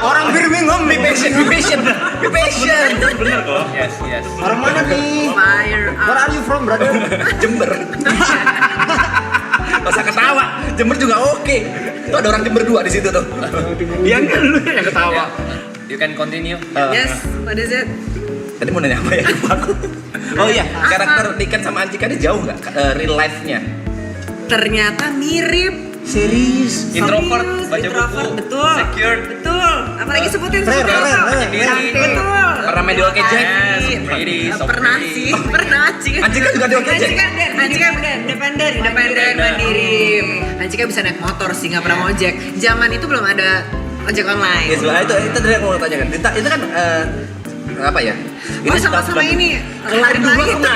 Orang Birmingham nih, Be patient. Bener kok. Yes. Orang mana nih? Fire Where are you from, brother? Jember. Masa ketawa. Jember juga oke. Tuh ada orang Jember 2 di situ tuh. Dia kan lu yang ketawa. You can continue. Yes, what is it? Tadi mau nanya apa ya? Aku. Oh iya, karakter Niken sama Anjika ini jauh nggak real life-nya? Ternyata mirip. Serius. Introvert, baca Introvert, buku. betul. Secured. Betul. Apalagi sebutin Rare, sebutin. rare. Cantik. Betul. Pernah main di Oke Jack? Yes, pretty, so Pernah pretty. sih, pernah Anjika. Anjika juga di Oke Jack? Anjika independen, mandiri. Anjika bisa naik motor sih, nggak pernah ngojek. Zaman itu belum ada ojek online. Ya sebenarnya itu tadi yang mau tanyakan. Itu kan apa ya? Oh sama-sama ini lari lagi itu.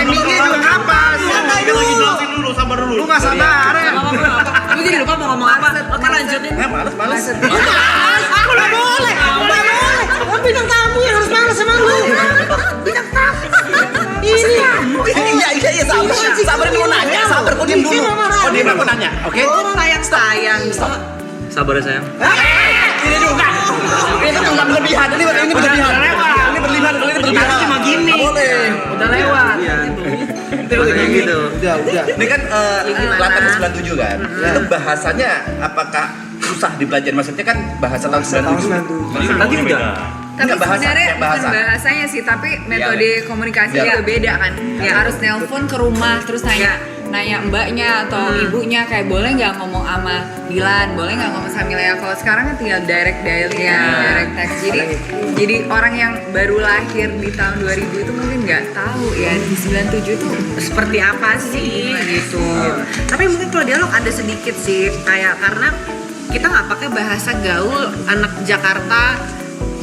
Timingnya juga napas. Sabar dulu. Lu nggak sabar. Lu jadi lupa mau ngomong apa? Oke lanjutin. Males. Aku nggak boleh. Kan bintang tamu yang harus malas sama lu. Bintang tamu. Ini. Iya, sabar mau nanya, sabar kok diem dulu. Kok diem aku nanya, oke? Sayang. Sabar ya sayang. Ini juga. Ini tuh nggak berlebihan, ini berlebihan. Ini berlebihan, kalau ini berlebihan. Cuma gini. Nggak boleh. Udah lewat. Itu kayak gitu. Udah. Ini kan latarnya 97 kan? Itu bahasanya apakah susah dipelajari? Maksudnya kan bahasa tahun 97. Tadi udah. Tapi Nggak bahasa, sebenarnya kayak bahasa. bukan bahasanya sih, tapi metode komunikasi Iya. juga beda kan. Ya harus nelpon ke rumah terus nanya mbaknya atau ibunya kayak boleh nggak ngomong sama Dilan, boleh nggak ngomong sama Milea. Kalau sekarang kan tinggal direct dial, direct text. Jadi orang yang baru lahir di tahun 2000 itu mungkin nggak tahu ya di 97 itu Seperti apa sih gitu. Tapi mungkin kalau dialog ada sedikit sih kayak karena kita nggak pakai bahasa gaul anak Jakarta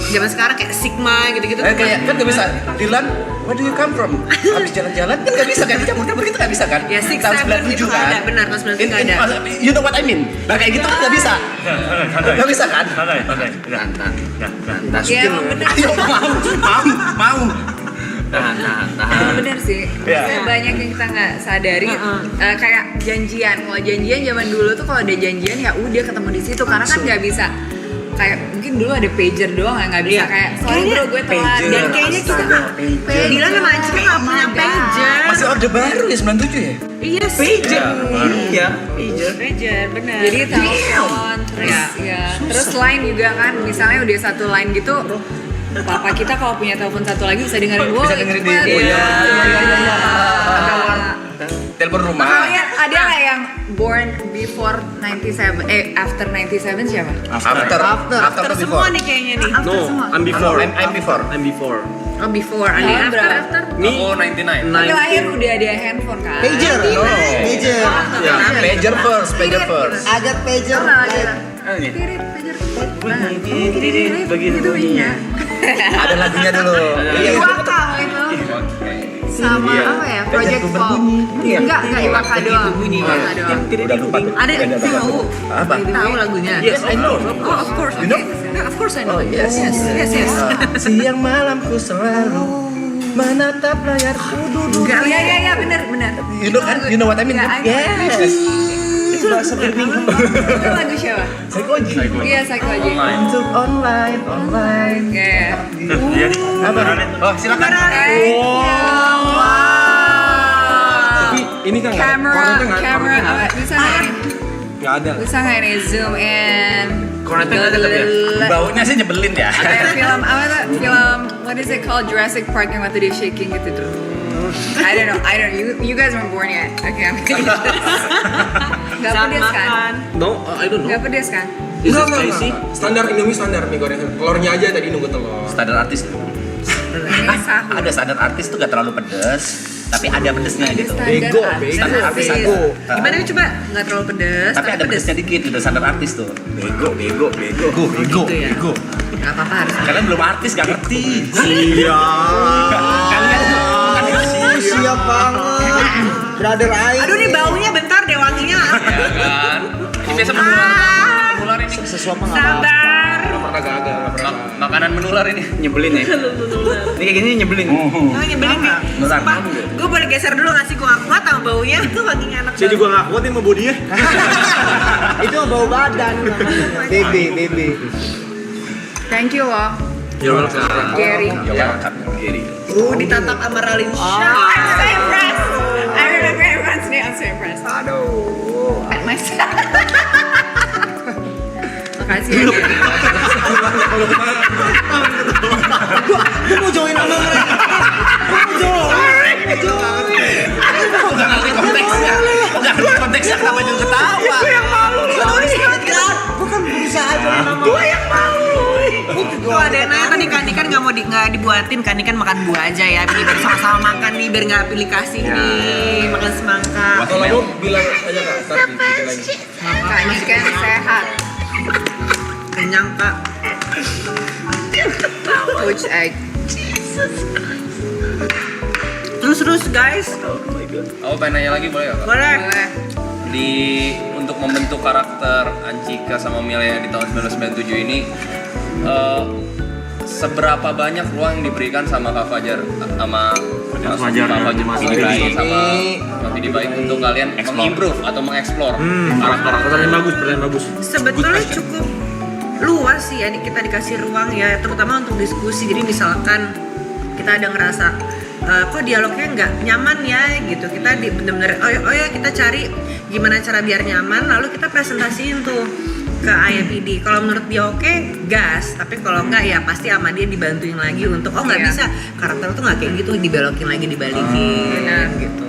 zaman sekarang kayak Sigma gitu-gitu. Kayak kan nggak bisa. Dilan, where do you come from? Habis jalan-jalan kan nggak bisa kan? Campur-campur gitu nggak bisa kan? Ya, six, tahun seven 97 itu kan? ada, benar, tahun 97 nggak ada. You know what I mean? Nah kayak gitu kan nggak bisa. Nggak bisa kan? ya emang bener. Ayo mau. Emang bener sih. Maksudnya banyak yang kita nggak sadari. Kayak janjian. Kalau janjian zaman dulu tuh kalau ada janjian ya udah ketemu di situ karena kan nggak bisa kayak mungkin dulu ada pager doang nggak bisa kayak sorry bro gue telat Dan kayaknya kita Dilan sama Anci kan nggak punya pager. Masih orde baru ya 97 ya? Iya pager. Iya. Pager, benar. jadi telepon terus line juga kan misalnya udah satu line gitu papa kita kalau punya telepon satu lagi bisa dengerin Bisa dengerin di telepon rumah. Kalian ada nggak yang born before 97 after 97 siapa? After Semua nih kayaknya nih. After semua. I'm before. I'm before. I'm before. Oh before, ada Kalian after. berapa? Aku 99. Tapi lahir udah ada handphone kan? Pager. Pager. Ya. Pager first, pager first. Agak pager. Pernah lagi. Ini. Tirit, pager. Begini Itu punya. Ada lagunya dulu. Iya. Iwaka itu. Sama apa ya? Project Pop. Enggak Iwaka doang. Iwaka doang. Udah lupa tuh. Ada tahu. Apa? Tahu lagunya. Yes, I know. Oh, of course. You know? No, of course I know. Yes. Siang malamku selalu menatap layarku duduk. Enggak, iya benar. You know kan? You know what I mean? Yeah, I know. Yes. Itu bahasa berbingung. Itu lagu siapa? Psychology. Iya, Psychology. Untuk online. Kayak Apa? Oh, silakan. Tapi ini kan nggak ada. Cornetnya nggak- Camera, cornetnya nggak apa? ada. Bisa nggak? Nggak ada. Bisa nggak ini zoom in? Cornetnya nggak ada tapi ya? Baunya sih nyebelin ya. Kayak film apa tuh? Film what is it called? Jurassic Park yang waktu dia shaking gitu tuh. I don't know. You guys weren't born yet. Okay, I'm kidding. Gak pedes kan? No, I don't know. Gak pedes kan? Is it Nggak. spicy? Standar Indomie standar mie goreng. Telurnya aja tadi nunggu telur. Standar artis. Ini sahur. Ada standar artis tuh gak terlalu pedes, tapi ada pedesnya gitu. Bego. Standar artis Iya. aku. Gimana nih coba? Nggak terlalu pedes, Tapi ada pedesnya dikit, udah standar artis tuh. Bego. Bego. ya? Nggak apa-apa harus. Kalian belum artis gak ngerti. Iya. Kalian Siap banget. Brother Aing. Aduh nih baunya bentar deh wanginya. Ya kan? Ini biasa menular ini. Sesuap nggak Sabar. Pernah gagal. Makanan menular ini. Nyebelin ya. Ini kayak gini nyebelin. Oh nyebelin nih. Beneran. Sumpah, gue boleh geser dulu nggak sih? Gue nggak kuat sama baunya. Tuh wanginya enak Saya juga nggak kuat nih sama bodinya. Itu bau badan. Bebe. Thank you loh, You're welcome. Gary. Giri. ditatap sama Ralin Shah. I'm so impressed. I remember everyone's name. I'm so impressed. Aduh. At myself. Makasih ya. Gary. Gue mau join sama mereka. Gak ngerti konteksnya. Gak ngerti konteksnya kenapa jangan ketawa. Gue yang malu. Gue kan berusaha join sama. Gue yang malu. Tuh ada yang nanya tadi Kani kan nggak dibuatin, Kani kan makan buah aja ya, biar sama-sama makan nih, biar nggak pilih kasih nih, makan semangka. Kalau mau bilang aja kak, ntar bikin lagi. Kak Niken sehat. Kenyang Kak. Poached egg. Terus guys, Aku pengen nanya lagi boleh gak? Kak? boleh. Boleh. Untuk membentuk karakter Anchika sama Milea di tahun 1997 ini seberapa banyak ruang yang diberikan sama Kak Fajar sama Kak Fajar Vidi Baik sama Kak Vidi Baik untuk kalian mengimprove atau mengeksplor karakter Pertanyaan bagus. Sebetulnya cukup luas sih ya, kita dikasih ruang ya, terutama untuk diskusi. Jadi misalkan kita ada ngerasa kok dialognya nggak nyaman ya gitu, kita bener-bener oh ya kita cari gimana cara biar nyaman, lalu kita presentasiin tuh ke IMPD. Kalau menurut dia oke, gas. Tapi kalau enggak ya pasti sama dia dibantuin lagi untuk nggak Iya. bisa, karakter tuh nggak kayak gitu, dibelokin lagi, dibalikin gitu.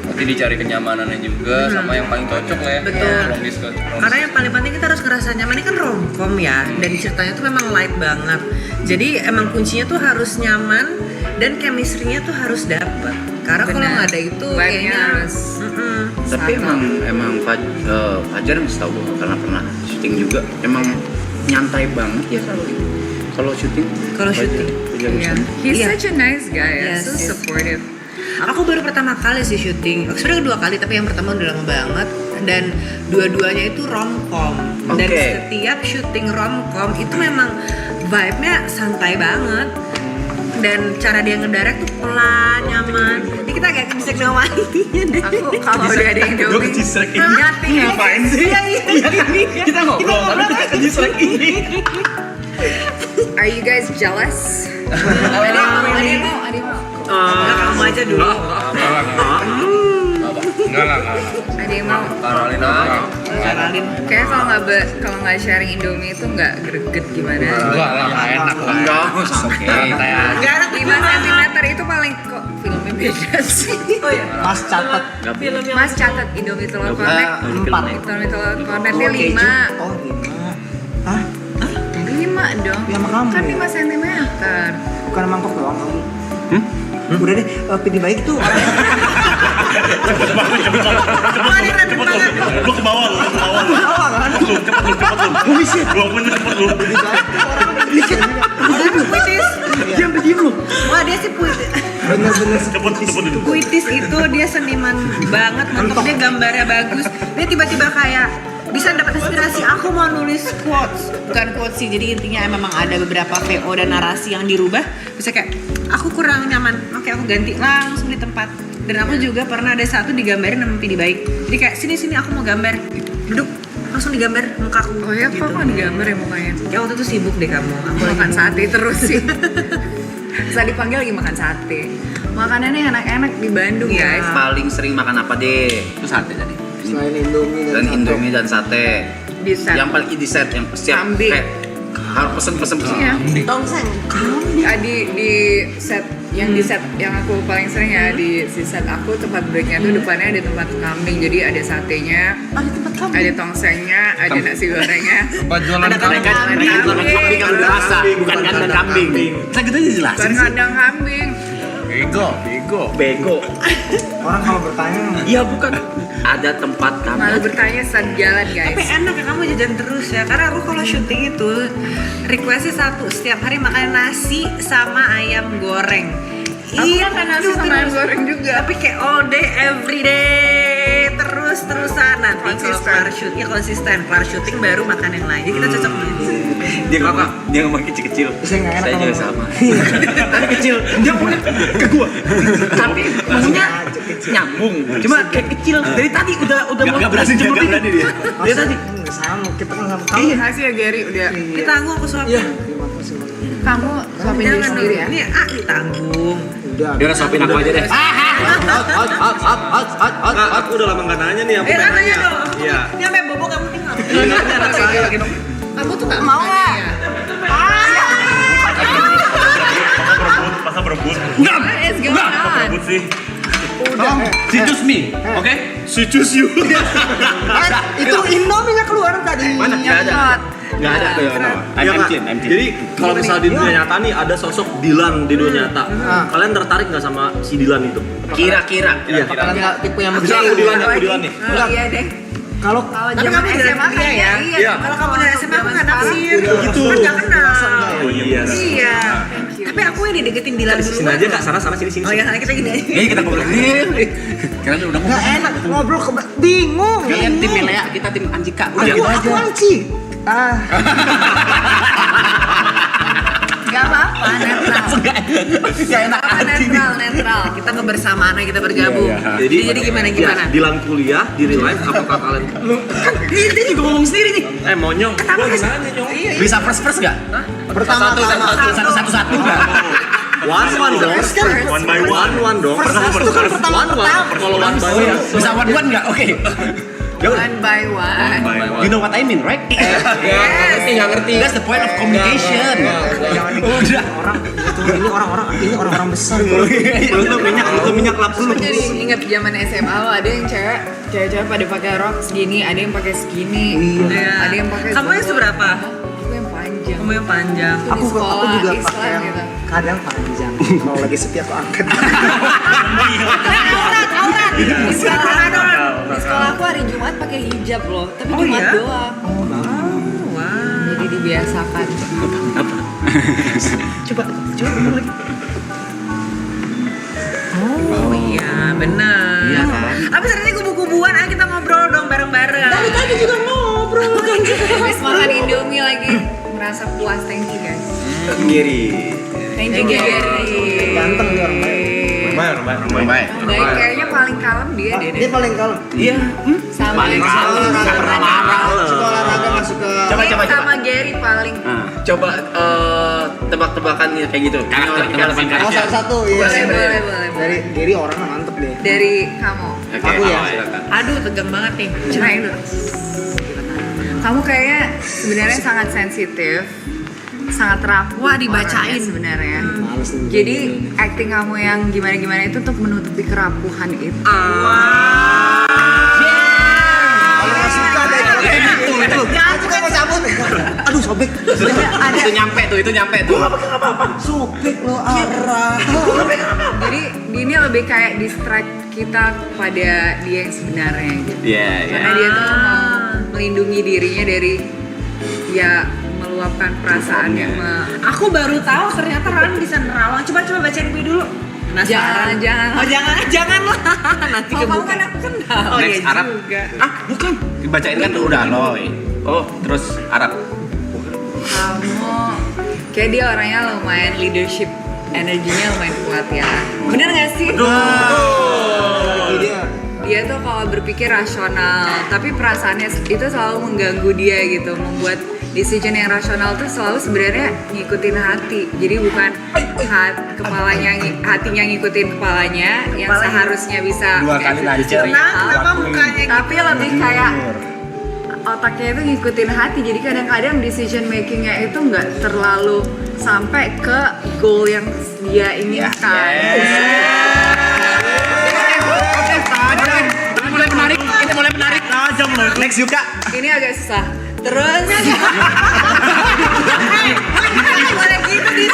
Berarti dicari kenyamanannya juga sama yang paling cocok lah ya. Betul. Long discuss. Karena yang paling penting kita harus ngerasa nyaman. Ini kan romcom ya, dan ceritanya tuh memang light banget. Jadi emang kuncinya tuh harus nyaman dan chemistry-nya tuh harus dapet. Karena kalau Benar. nggak ada itu Vibe-nya kayaknya harus Tapi emang Fajar setahu gue karena pernah syuting juga emang nyantai banget ya kalau syuting. Kalau syuting. Yeah. He's Iya. such a nice guy. Yes. So supportive. Aku baru pertama kali sih syuting. Sebenarnya kedua kali, tapi yang pertama udah lama banget. Dan dua-duanya itu romcom. Dan Oke. setiap syuting romcom itu memang vibe-nya santai banget. Dan cara dia ngedirect tuh pelan, nyaman. Ini kita agak bisa ngomongin deh. Aku kalau udah ada yang Gue doping, kejisrek ini. nothing else. Ngapain sih? Iya. Kita ngobrol, tapi kita kejisrek Are you guys jealous? Ada yang mau. Kamu aja dulu. Ada yang mau. Karalin. Kayak kalau nggak sharing Indomie itu nggak greget gimana? Enak lah. Oke. Enggak enak 5 cm itu paling kok filmnya beda sih. Oh ya. Mas catat. Mas catat Indomie telur kornet. 4. Indomie telur kornetnya 5. Oh 5. Hah? 5 dong. Ya, sama kamu. Kan 5 cm. Bukan mangkok doang kamu. Udah deh, pilih baik tuh. Lu ke bawah lu. Bawah kan? Diam lu. Wah dia sih Bener-bener puitis itu dia seniman banget, mentok dia gambarnya bagus. Dia tiba-tiba kayak bisa dapat inspirasi, aku mau nulis quotes, bukan quotes sih, jadi intinya memang ada beberapa VO dan narasi yang dirubah. Bisa kayak aku kurang nyaman, oke aku ganti langsung di tempat. Dan aku juga pernah ada satu digambarin sama Pidi Baik, jadi kayak sini aku mau gambar, duduk langsung digambar mukaku. Oh ya, kok mau digambar ya mukanya? Ya waktu itu sibuk deh kamu, Aku makan sate terus sih. Saya dipanggil lagi makan sate. Makanannya enak-enak di Bandung guys. Paling sering makan apa deh? Itu sate tadi. Selain Indomie Dan Indomie dan sate. Di set. Yang paling di set yang siap Kambing. kayak harus pesen. Iya. tongseng. Di set yang di set yang aku paling sering ya di set aku tempat breaknya tuh depannya ada tempat kambing, jadi ada satenya, Ada tempat kamu. ada tongsengnya, ada nasi gorengnya. Tempat jualan Kambing yang udah rasa, bukan kandang kambing. Saya gitu aja jelasin. Bukan kandang kambing. Bego. Orang kalau bertanya Iya bukan. Ada tempat Malah kambing. bertanya saat jalan guys. Tapi enak ya kamu jajan terus ya, karena aku kalau syuting itu requestnya satu, setiap hari makan nasi sama ayam goreng. Aku makan nasi sama ayam goreng juga. Tapi kayak all day, every day, terus-terusan. Nanti kalau kelar shoot, ya konsisten. Kelar syuting baru makan yang lain. Jadi kita cocok gitu. Dia ngomong kecil-kecil. saya nggak enak Saya juga ngomong. sama. Tapi kecil. Dia punya ke gua. Tapi punya nyambung. Cuma kayak kecil. Dari tadi udah mau berani dia. Dia tadi. Nggak sama, kita kan sama kamu. Iya, kasih ya Gary udah. Ditanggung aku suapin. Iya. Terima kasih banget. Kamu suapin diri Jangan sendiri ya. Ini ditanggung. Udah. Dia udah suapin aku aja deh. Aku udah lama nggak nanya nih, aku pengen Nanya nanya. dong. Iya. Ini sampai bobo kamu tinggal. Kamu tuh gak mau nggak? Masa berebut? What is going on? sih. Udah. She choose me, oke? She choose you. Itu Indominya keluar tadi. Mana? Nggak ada. Nggak ada tuh. Iya, Kak. Jadi kalau misalnya di dunia nyata nih ada sosok Dilan di dunia nyata. Kalian tertarik nggak sama si Dilan itu? Kira-kira. Iya. Kalian nggak tipe yang Bisa aku Dilan nih. Oh, iya deh. Kalau Kalau Tapi zaman kamu dari SMA dia kan ya? Iya. Kalau kamu dari SMA aku nggak naksir. Gitu. Kan nggak kenal. Oh iya. Iya. Tapi aku yang dideketin Dilan dulu. Sini aja Kak, sana sini. Oh ya, kita gini aja. Kita ngobrol ini. Karena udah nggak enak ngobrol bingung. Kalian tim Milea, kita tim Anjika. Aku anci. Gak apa-apa, netral. Gak enak Netral. Kita kebersamaan aja, kita bergabung. Jadi gimana? Ya, Dilan kuliah di real life apakah kalian Dia juga ngomong sendiri nih. Nyong? Gua gimana Nyong? Bisa first nggak? Satu-satu nggak? One dong. One by one dong. One. Kalau one by one. Bisa one nggak? Oke. One by one. You know what I mean, right? Yes. Nggak ngerti. That's the point of communication. Udah. Ini orang-orang besar. Lu minyak lap dulu. Jadi inget zaman SMA lo ada yang cewek pada pakai rok segini, ada yang pakai skinny, ada yang pakai. Kamu yang seberapa? Aku yang panjang. Kamu yang panjang. Di Aku sekolah juga Islam pakai yang gitu. kadang panjang. Kalau lagi sepi aku angkat. Aurat. Di sekolah aku hari Jumat pakai hijab loh, tapi Oh, Jumat iya? doang. Wow. Jadi dibiasakan. Coba lagi. Oh iya, benar. Iya kan? Abis hari ini kubu-kubuan, ayo kita ngobrol dong bareng-bareng. Tadi juga ngobrol. Habis makan Indomie lagi merasa puas, thank you guys. Giri. Thank you Gary. Ganteng nih orang baik. Baik. Baik, kayaknya paling kalem dia deh. Dia paling kalem. Iya. Sama Paling yang kalem, nggak pernah marah. Suka olahraga nggak suka. Coba. sama Gary paling Coba tebak-tebakan kayak gitu. Tebak-tebakan Oh, satu-satu iya. boleh. Dari Gary orangnya mantep deh. dari kamu. Aku ya. Aduh, tegang banget nih. Cerain dulu. Kamu kayaknya sebenarnya sangat sensitif, sangat rapuh. Wah, dibacain sebenarnya. Jadi acting kamu yang gimana-gimana itu untuk menutupi kerapuhan itu. Paling gak suka deh kalau kayak gitu. Jangan suka mau cabut. Aduh, sobek. Itu nyampe tuh. Sobek lo arah. Jadi ini lebih kayak distract kita pada dia yang sebenarnya gitu. Karena dia tuh mau melindungi dirinya dari ya meluapkan perasaan yang Aku baru tahu ternyata Ran bisa nerawang. Coba bacain gue dulu. jangan. Oh jangan lah. Nanti Kalau kamu kebuka. kan aku kenal. Oh iya Next, Arab. juga. Bukan. Dibacain kan udah Loy. Oh, terus Arab. Kamu kayak dia orangnya lumayan leadership, energinya lumayan kuat ya. Bener gak sih? Dia tuh kalau berpikir rasional, tapi perasaannya itu selalu mengganggu dia gitu, membuat decision yang rasional tuh selalu sebenarnya ngikutin hati. Jadi bukan hatinya ngikutin kepalanya yang seharusnya bisa Dua kali lancar. Kenapa mukanya tapi lebih kayak otaknya itu ngikutin hati, jadi kadang-kadang decision makingnya itu nggak terlalu sampai ke goal yang dia inginkan. Ini mulai menarik. Next Yuka. Ini agak susah. Terus boleh gitu di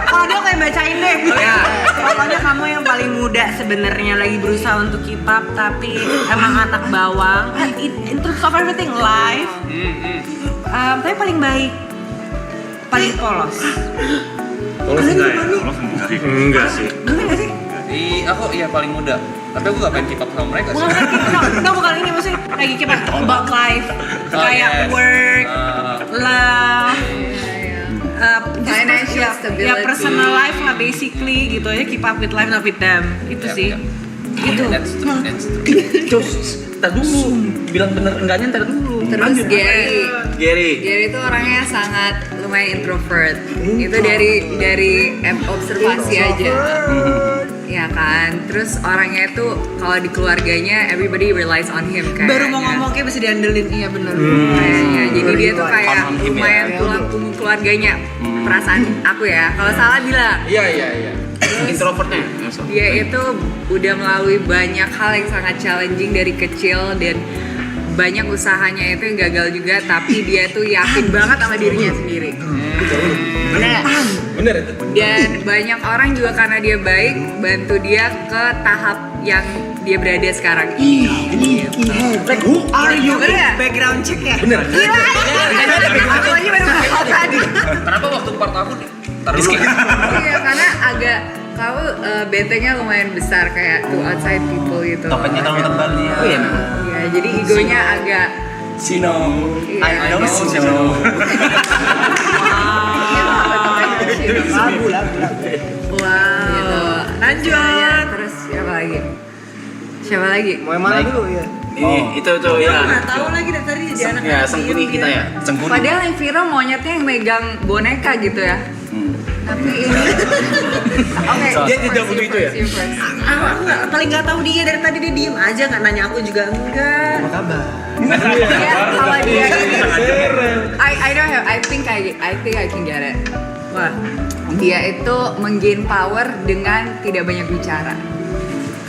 Kalau dia kayak bacain deh. Pokoknya kamu yang paling muda sebenarnya lagi berusaha untuk keep up tapi emang anak bawang. In terms of everything life, tapi paling baik, paling polos. Enggak sih. Aku iya paling muda. Tapi aku gak pengen keep up sama mereka sih. Bukan ini maksudnya lagi keep up about life, kayak yes. work, love. Financial stability. Ya personal life lah basically gitu ya, keep up with life not with them itu sih. Gitu. That's true. Ntar dulu, bilang bener enggaknya ntar dulu. Terus Gary itu orangnya sangat lumayan introvert. Itu dari observasi aja. Ya kan, terus orangnya itu kalau di keluarganya everybody relies on him kayaknya. Baru mau ngomong kayak bisa diandelin, iya bener. Kayaknya, jadi dia tuh kayak On him lumayan tulang punggung keluarganya. Perasaan aku ya, kalau salah bilang. Iya. introvertnya. Dia itu udah melalui banyak hal yang sangat challenging dari kecil dan banyak usahanya itu yang gagal juga, tapi dia tuh yakin banget sama dirinya sendiri. Bener itu. Dan banyak orang juga karena dia baik bantu dia ke tahap yang dia berada sekarang ini. Like who are you? Bener ya? Background check ya? Bener. Gila. Aku aja baru ngomong tadi. Kenapa waktu part aku taruh dulu? Iya, karena agak kamu bentengnya lumayan besar kayak to outside people gitu. Topengnya terlalu tebal dia. Oh iya memang. Iya, jadi egonya agak Sino. Iya, I know agak Sino. Lagu. wow. Gitu. Lanjut. Ya, terus siapa lagi? Siapa lagi? Mau yang mana dulu ya? Ini itu ya. Nggak tahu lagi dari tadi jadi anak Ya, Sengkuni kita ya. Sengkuni. Padahal yang viral monyetnya yang megang boneka gitu ya. Tapi ini oke. Dia tidak butuh itu ya? Aku nggak paling nggak tahu dia dari tadi, dia diem aja nggak nanya aku juga enggak. Apa kabar? Dia kalau dia I don't have I think I can get it. Wah, Dia itu menggain power dengan tidak banyak bicara.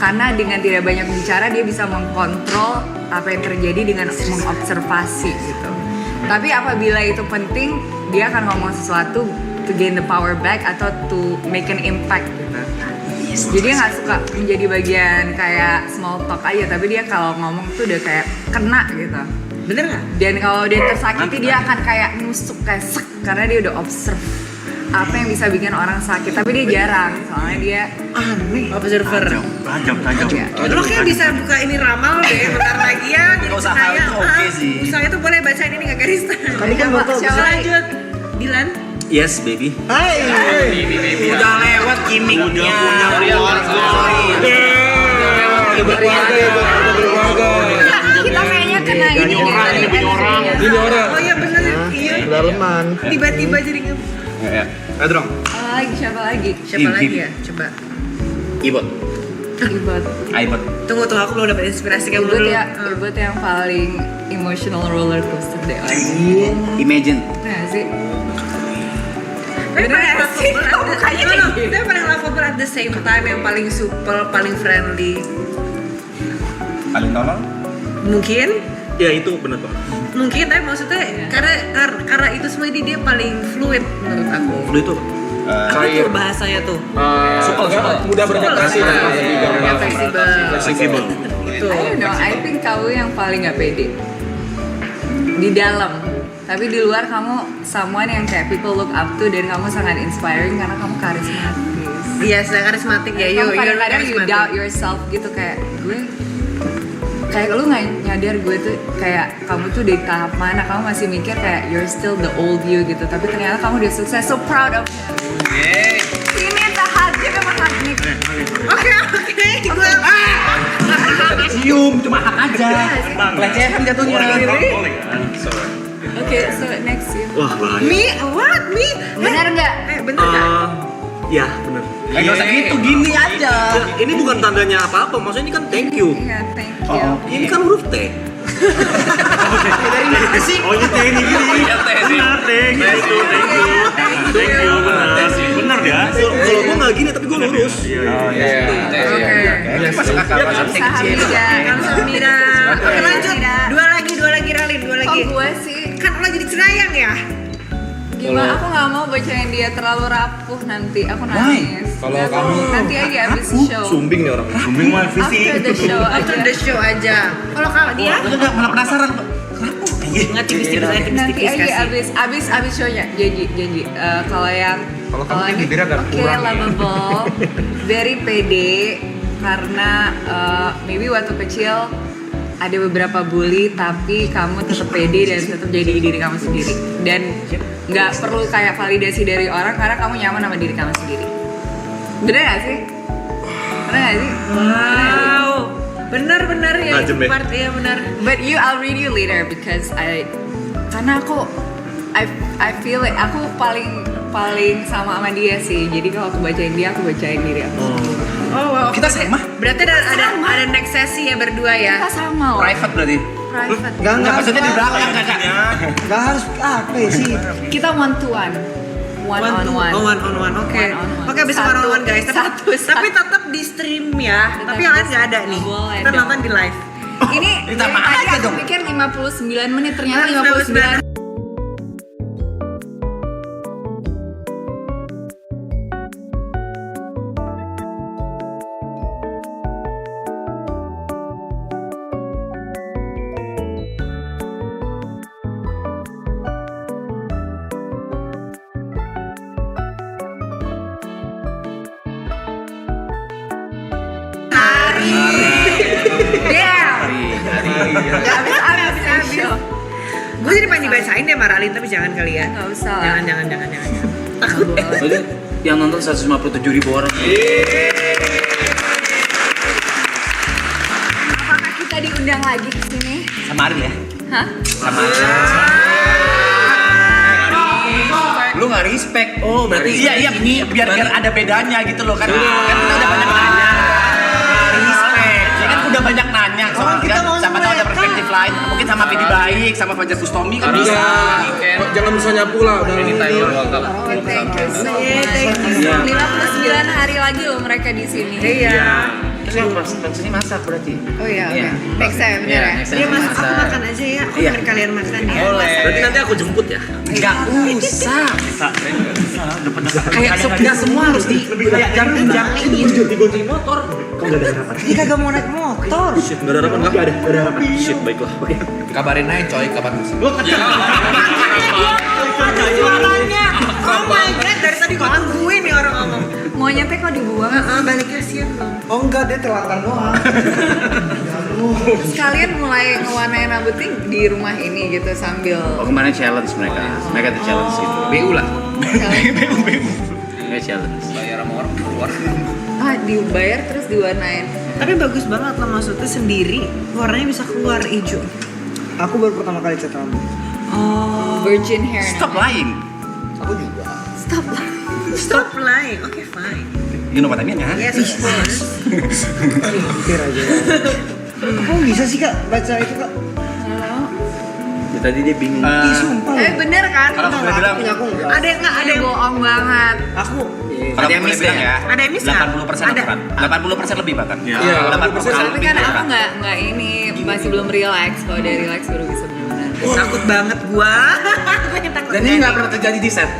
Karena dengan tidak banyak bicara dia bisa mengkontrol apa yang terjadi dengan mengobservasi gitu. Tapi apabila itu penting, dia akan ngomong sesuatu to gain the power back atau to make an impact gitu. Jadi dia nggak suka menjadi bagian kayak small talk aja, tapi dia kalau ngomong tuh udah kayak kena gitu. bener nggak? Dan kalau dia tersakiti dia akan kayak nusuk kayak sek karena dia udah observe apa yang bisa bikin orang sakit, tapi dia jarang soalnya dia Aneh. Observer. Tajam. ya. Lo kayak bisa buka ini ramal deh, bentar lagi ya. Jadi Usaha saya, itu oke sih. Usaha itu boleh bacain ini nggak garis? Tadi kan betul. Siapa lagi? Lanjut, Dilan. Yes, baby. Hai. Udah lewat gimmicknya. Kita kayaknya kena ini deh. Ini orang. Oh iya bener, iya. Daleman. Tiba-tiba jadi Ya. Ayo dong. Siapa lagi? Siapa lagi ya? Coba. Ibot. Ibot. Ibot. Tunggu aku belum dapat inspirasi kamu Ibot dulu. ya, Ibot yang paling emotional roller coaster deh. Imagine. Nah sih. Tapi paling sih? lovable Kok mukanya kayak gitu? Tapi paling lovable at the same time, yang paling supel, paling friendly. Paling tolong. Mungkin Ya itu bener banget. mungkin tapi maksudnya karena itu semua ini dia paling fluid menurut aku. Udah itu Apa tuh bahasanya tuh? Mudah beradaptasi. Ya, fleksibel. Itu. I don't know, I think kamu yang paling gak pede di dalam, tapi di luar kamu someone yang kayak people look up to dan kamu sangat inspiring karena kamu karismatis. Iya, saya karismatik ya. Kamu Yo, kadang-kadang you doubt yourself gitu, kayak lu nggak nyadar gue tuh kayak kamu tuh di tahap mana, kamu masih mikir kayak you're still the old you gitu, tapi ternyata kamu udah sukses, so proud of you. Sini tahan, dia memang hagnik. Oke. Gue Cium, cuma hak aja. Pelecehan jatuhnya. Oke, so next you. wah bahaya. Me? Benar nggak? Bener nggak? Ya bener. Nggak usah gitu, gini aja. Ini bukan tandanya apa-apa, maksudnya ini kan thank you. Iya, thank you. Ini kan huruf T. Dari mana sih? Oh ini T ini gini. Benar, thank you. Benar ya. Kalau gue nggak gini tapi gue lurus. Ini masuk akal pasar kecil. Sahamida. Kamsahamnida. Oke lanjut. Dua lagi Ralin, dua Kok lagi. gue sih? Kan lo jadi cenayang ya? Gimana? Aku nggak mau bacain dia terlalu rapuh nanti. Aku nangis. Kalau kamu Nanti aja abis show. Sumbing nih orang. Sumbing mah After the show After aja. the show aja. Kalau dia Enggak, malah penasaran. nggak tipis-tipis Nanti aja abis shownya. Janji. Kalau yang bibirnya agak kurang. Lovable, very pede karena maybe waktu kecil ada beberapa bully tapi kamu tetap pede dan tetap jadi diri kamu sendiri dan nggak perlu kayak validasi dari orang karena kamu nyaman sama diri kamu sendiri. Bener gak sih? wow. Benar ya. Tajam ya. Part ya benar. But I'll read you later because karena I feel it, aku paling sama dia sih. Jadi kalau aku bacain dia, aku bacain diri aku. Oh wow. Kita sama. Berarti ada next sesi ya berdua ya. Kita sama loh. Private berarti. Private. Enggak Maksudnya di belakang kakak. Enggak harus apa sih? Kita one to one. One on one. Oh, one on one. Oke. Oke, bisa one on one guys. Tapi tetap di stream ya. Tapi yang lain nggak ada nih. Boleh Kita dong. nonton di live. Ini Ditambah tadi aja aku dong. pikir 59 menit, ternyata 59. 59. Habis. Gue jadi pengen dibacain deh Maralin, tapi jangan kali ya. Nggak usah. Jangan. Takut. Yang nonton 157.000 orang. Apakah kita diundang lagi ke sini? Sama Aril ya. Hah? Sama Aril. Lu nggak respect. Oh, berarti iya ini biar ada bedanya gitu loh kan. Kan kita udah banyak nanya. Respect. Ya kan udah banyak nanya. Soalnya kita mau siapa tahu ada perspektif lain. Mungkin sama Pedi Baik, sama Fajar Bustomi kan bisa. jangan bisa nyapu lah udah. Ini time welcome. Oh, thank you so much. 59 hari lagi loh mereka di sini. Iya. Terus yang pas sini masak berarti. Oh iya, Iya. oke. Next time, bener ya? Dia masak, aku makan aja ya. Aku Iya. biar kalian makan ya. Boleh. Berarti nanti aku jemput ya. Enggak usah. Udah pernah Kayak enggak semua harus di kayak jangan digonceng motor. Kok enggak ada harapan? Dia kagak mau naik motor. Shit, enggak ada harapan enggak? Enggak ada harapan. Shit, baiklah. Oke. Kabarin aja coy kapan bisa. Suaranya. Oh my god, dari tadi gue tungguin nih orang ngomong. Monyetnya kok dibuang? Baliknya siang dong. Oh enggak, dia terlantar doang. Sekalian mulai ngewarnain rambutnya di rumah ini gitu sambil Oh, kemarin challenge mereka. Mereka tuh challenge gitu. BU lah. Mereka challenge. Bayar sama orang keluar. dibayar terus diwarnain. Tapi bagus banget loh, maksudnya sendiri warnanya bisa keluar hijau. Aku baru pertama kali cat rambut. Virgin hair. Stop lying. Aku juga. Stop lying. Stop lying. Oke, fine. You know what I mean kan? Yes, of course. Hampir aja. Kok bisa sih Kak baca itu Kak? Tadi dia bingung. Ih, sumpah. Bener kan? Kalau aku boleh bilang, Aku enggak. Ada yang nggak? Ada yang bohong banget. Aku kalau aku boleh bilang ya, Ada yang miss nggak? 80% akurat. 80% lebih bahkan. Iya, 80% Tapi lebih kan aku akurat. nggak ini masih belum relax. Kalau udah relax baru bisa benar. Takut banget gua. Takut. Dan ini nggak pernah terjadi di set.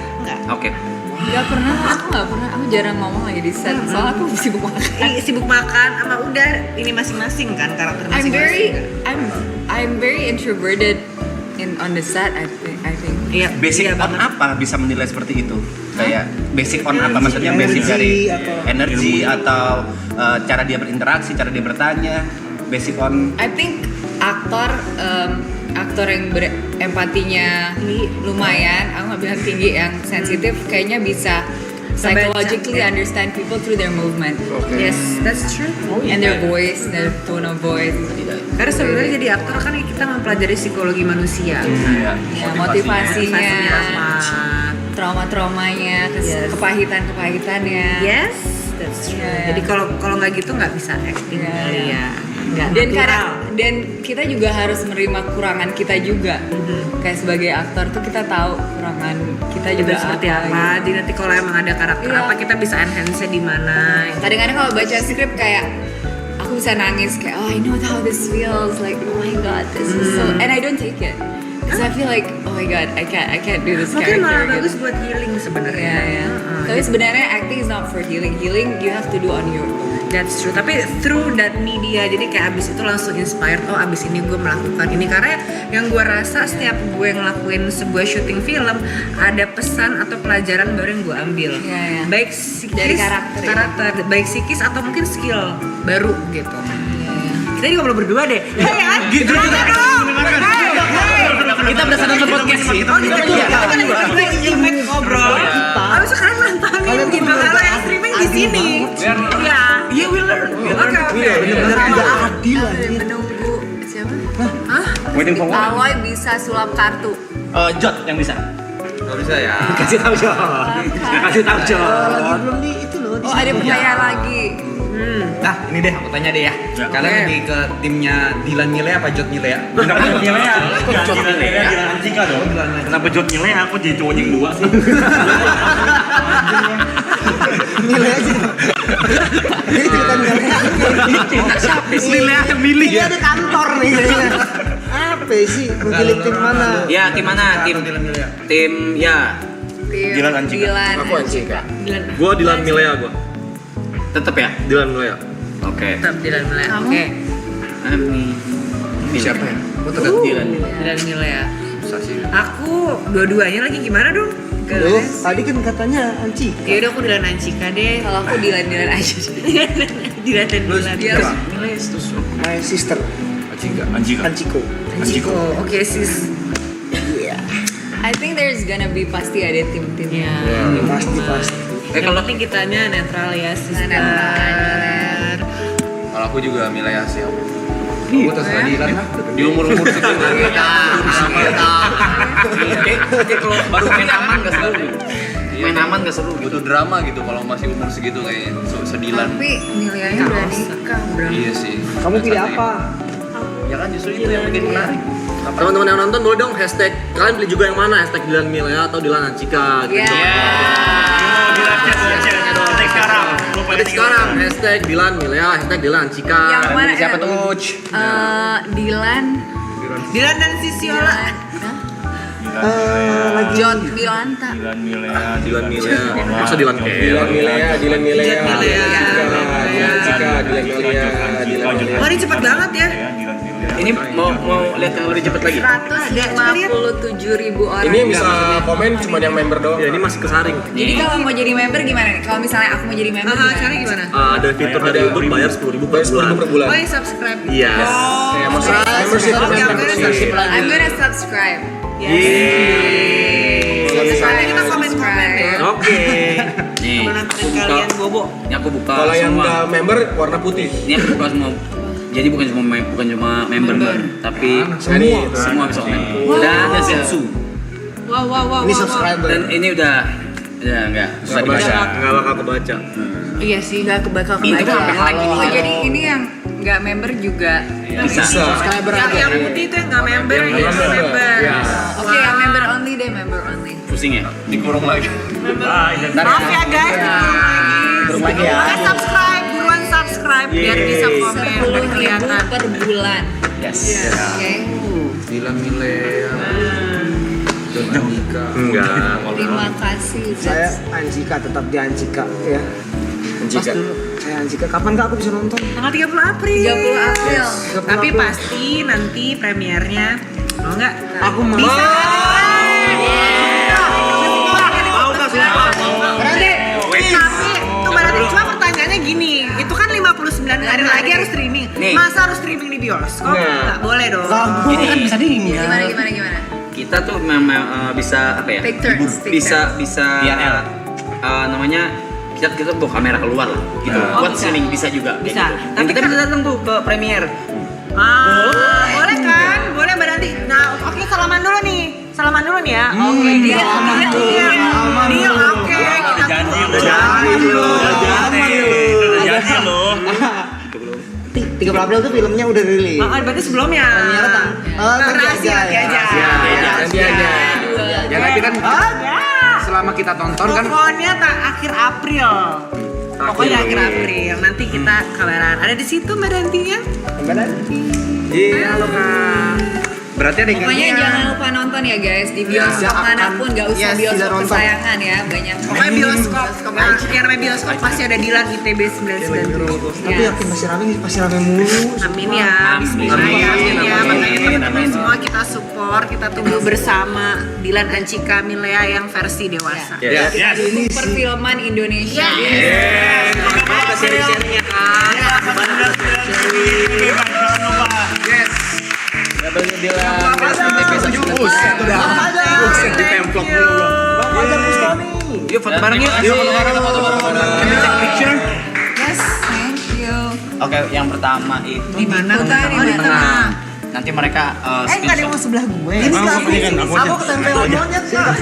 Oke. Nggak pernah. Aku nggak pernah. Aku jarang ngomong lagi di set. Soalnya aku sibuk makan. Sibuk makan sama udah ini masing-masing kan karakter I'm masing-masing. I'm very introverted on the set. I think. Iya. Basic on apa bisa menilai seperti itu? Kayak basic on apa? Maksudnya basic dari energi atau cara dia berinteraksi, cara dia bertanya. Basic on I think aktor yang berempatinya lumayan, aku nggak bilang tinggi, yang sensitif kayaknya bisa psychologically understand people through their movement. Yes, that's true. And their voice, their tone of voice. Karena sebenarnya jadi aktor kan kita mempelajari psikologi manusia. Ya, motivasinya, sama trauma-traumanya, kepahitan-kepahitannya. yes, that's true. Jadi kalau nggak gitu nggak bisa acting kali ya. Nggak natural. Dan kita juga harus menerima kurangan kita juga. Kayak sebagai aktor tuh kita tahu kurangan kita juga seperti apa. Jadi nanti kalau emang ada karakter apa kita bisa enhance-nya di mana. Kadang-kadang kalau baca skrip kayak aku bisa nangis kayak oh I know how this feels like oh my god this is so and I don't take it because I feel like oh my god I can't do this Mungkin character malah bagus gitu. buat healing sebenarnya. Ya. Tapi sebenarnya acting is not for healing you have to do on your own. That's true. Tapi through that media, jadi kayak abis itu langsung inspired. Oh, abis ini gue melakukan ini karena yang gue rasa setiap gue ngelakuin sebuah syuting film ada pesan atau pelajaran baru yang gue ambil. Iya. Baik psikis, Dari karakter, baik psikis atau mungkin skill baru gitu. Kita juga belum berdua deh. Gitu juga. kita berasa nonton podcast sih. Oh gitu. Kita kan lagi ngobrol. Lalu sekarang nontonin gitu. Kalau yang streaming di sini. Iya. Iya, we learn. Oke. Bener-bener tidak adil anjir. Menunggu siapa? Waiting for what? Aloy bisa sulap kartu. Jot yang bisa. Gak bisa ya. Kasih tahu Jod. Kasih tahu Jod. Lagi belum di itu loh. Oh ada pertanyaan lagi. Nah, ini deh aku tanya deh ya. Kalian lebih ke timnya Dilan Milea apa Jod Milea? Kenapa Jot Milea? Jod Milea. Anjika dong. Kenapa Jod Milea? Aku jadi cowoknya yang dua sih. Nilai aja. Ini cerita nilai. Milea yang milih Ini ada kantor nih kayaknya. Apa sih? Memilih tim mana? Ya, tim mana? Tim ya. Dilan Anjika. Dilan Aku Anjika. Gua Dilan Milea gua. Tetep ya? Dilan Milea. Oke. Tetap Dilan Milea. Kamu? Oke. Ini siapa ya? Aku tetap Dilan. Dilan Milea. Aku dua-duanya lagi gimana dong? Loh, tadi kan katanya Anci. Ya udah aku Dilan Anjika deh. kalau aku Dilan aja. Dilan dan Dilan. My sister. Anjika. Anciko. Anjiko. Oke sis. I think there's gonna be pasti ada tim-timnya. Pasti. Kalau penting kitanya netral ya sister. Kalau aku juga Milea sih. Aku terserah Dilan lah. Di umur-umur segitu Oke, kalau baru main aman gak seru. Main aman gak seru. butuh drama gitu kalau masih umur segitu kayaknya sedilan. Tapi nilainya udah nikah, bro. Iya sih. Kamu pilih apa? Ya kan justru itu yang bikin menarik. Teman-teman yang nonton boleh dong hashtag kalian pilih juga yang mana? Hashtag Dilan Milea atau Dilan Anjika gitu. Hashtag sekarang hashtag Dilan Milea, hashtag Dilan Anjika. Yang mana? Siapa tuh? Dilan. Dilan dan Sisiola. Lagi Jod Milanta. Dilan Milea. Masa Dilan Dilan Milea. Dilan Wah ini cepet banget ya. Ini mau lihat yang lebih cepet lagi. 157.000 orang. Ini yang bisa komen cuma yang member doang. Ya ini masih kesaring. Jadi kalau mau jadi member gimana nih? Kalau misalnya aku mau jadi member Caranya gimana? Ada fitur dari YouTube bayar 10.000 per bulan. Per bulan. Oh yang subscribe. Iya. Ya, maksudnya membership Oke, member oke, membership lagi. I'm gonna subscribe. Nanti kita komen-komen ya. Oke. Nih, Menonton kalian bobo. ini aku buka Kalau yang semua. udah member warna putih. Ini aku buka semua Jadi bukan cuma member, tapi semua bisa komen. Dan ada sensu. Wow. Ini subscriber. Dan ini udah enggak susah dibaca. Nggak bakal kebaca. Iya sih, nggak kebakal Itu kebaca. sampai like ini. Oh, jadi ini yang nggak member juga Bisa. Subscriber Yang aja. putih itu yang nggak member, yang member. Oke, yang member only deh, member only. Pusing ya? Dikurung lagi. Maaf ya guys, dikurung lagi ya. Makanya subscribe, buruan subscribe biar bisa komen dan kelihatan. Per bulan. Yes. Oke. Dilan Milea. Enggak. Terima kasih. Saya Anjika, tetap di Anjika ya. Pas dulu saya Anjika. Kapan Kak aku bisa nonton? Tanggal 30 April. 30 April. Tapi pasti nanti premiernya, oh enggak? Aku mau. Bisa. Berarti. Tapi tuh berarti cuma pertanyaannya gini, itu kan 59 hari lagi harus streaming. Nih. Masa harus streaming di bioskop? Nggak boleh dong. Ini kan bisa diingat. Gimana? Kita tuh memang bisa apa ya? Take turns. Bisa namanya kita bawa kamera keluar lah gitu. Buat streaming bisa juga. kayak Bisa. gitu. Dan Tapi kita kan- bisa datang tuh ke premier. Boleh kan? Boleh berarti. Nah, oke salaman dulu nih. Salaman dulu nih ya. Oke, dia. Oke, kita Jadi loh. 30 April tuh filmnya udah rilis. berarti sebelumnya. Premiere Nanti aja. Nanti aja. Ya nanti kan selama kita tonton kan Pokoknya akhir April. Pokoknya akhir April. Nanti kita kabaran. Ada di situ Mbak Dantinya? Iya, halo Kak. Berarti ada yang Pokoknya gantian. jangan lupa nonton ya guys di bioskop manapun, nggak usah Yes, bioskop tidak nonton. kesayangan ya, banyak. Pokoknya bioskop. Yang namanya bioskop pasti ada Dilan ITB 997. Tapi yakin pasti rame mulu. Amin ya, Bismillah ya, amin ya. Makanya teman-teman semua kita support, kita tunggu bersama Dilan Anjika Milea yang versi dewasa. Perfilman Indonesia. Share-share-nya Kak. Yuk foto bareng yuk. Yes, thank you. Oke, yang pertama itu Di mana? Di tengah. nanti mereka Nggak ada yang mau sebelah gue. Ini aku ketempelan monyet Kak.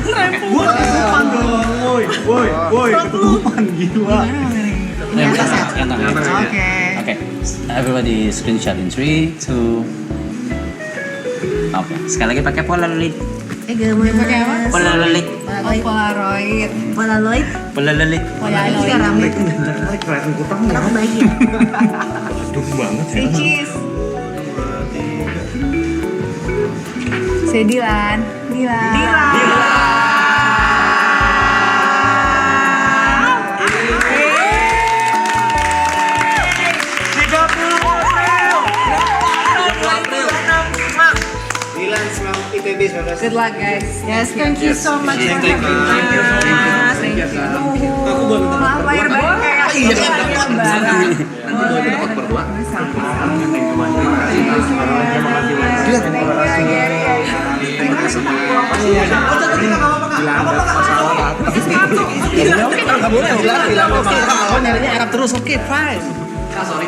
Gua ketutupan dong. Woi, ketutupan gila. yang tengah. Oke. Oke, everybody screenshot in 3, 2. Oke, sekali lagi pakai Polaroid. Pakai apa? Polaroid. Oh, Polaroid. Polaroid. Polaroid. Polaroid. Kelihatan kutang ya. Aku baik. Say cheese. Say Dilan. Dilan ITB 19. Good luck guys. Yes, thank you so much. Thank you. Aku baru Maaf lahir batin kayak Enggak boleh. Nyarinya Arab terus. Oke, fine.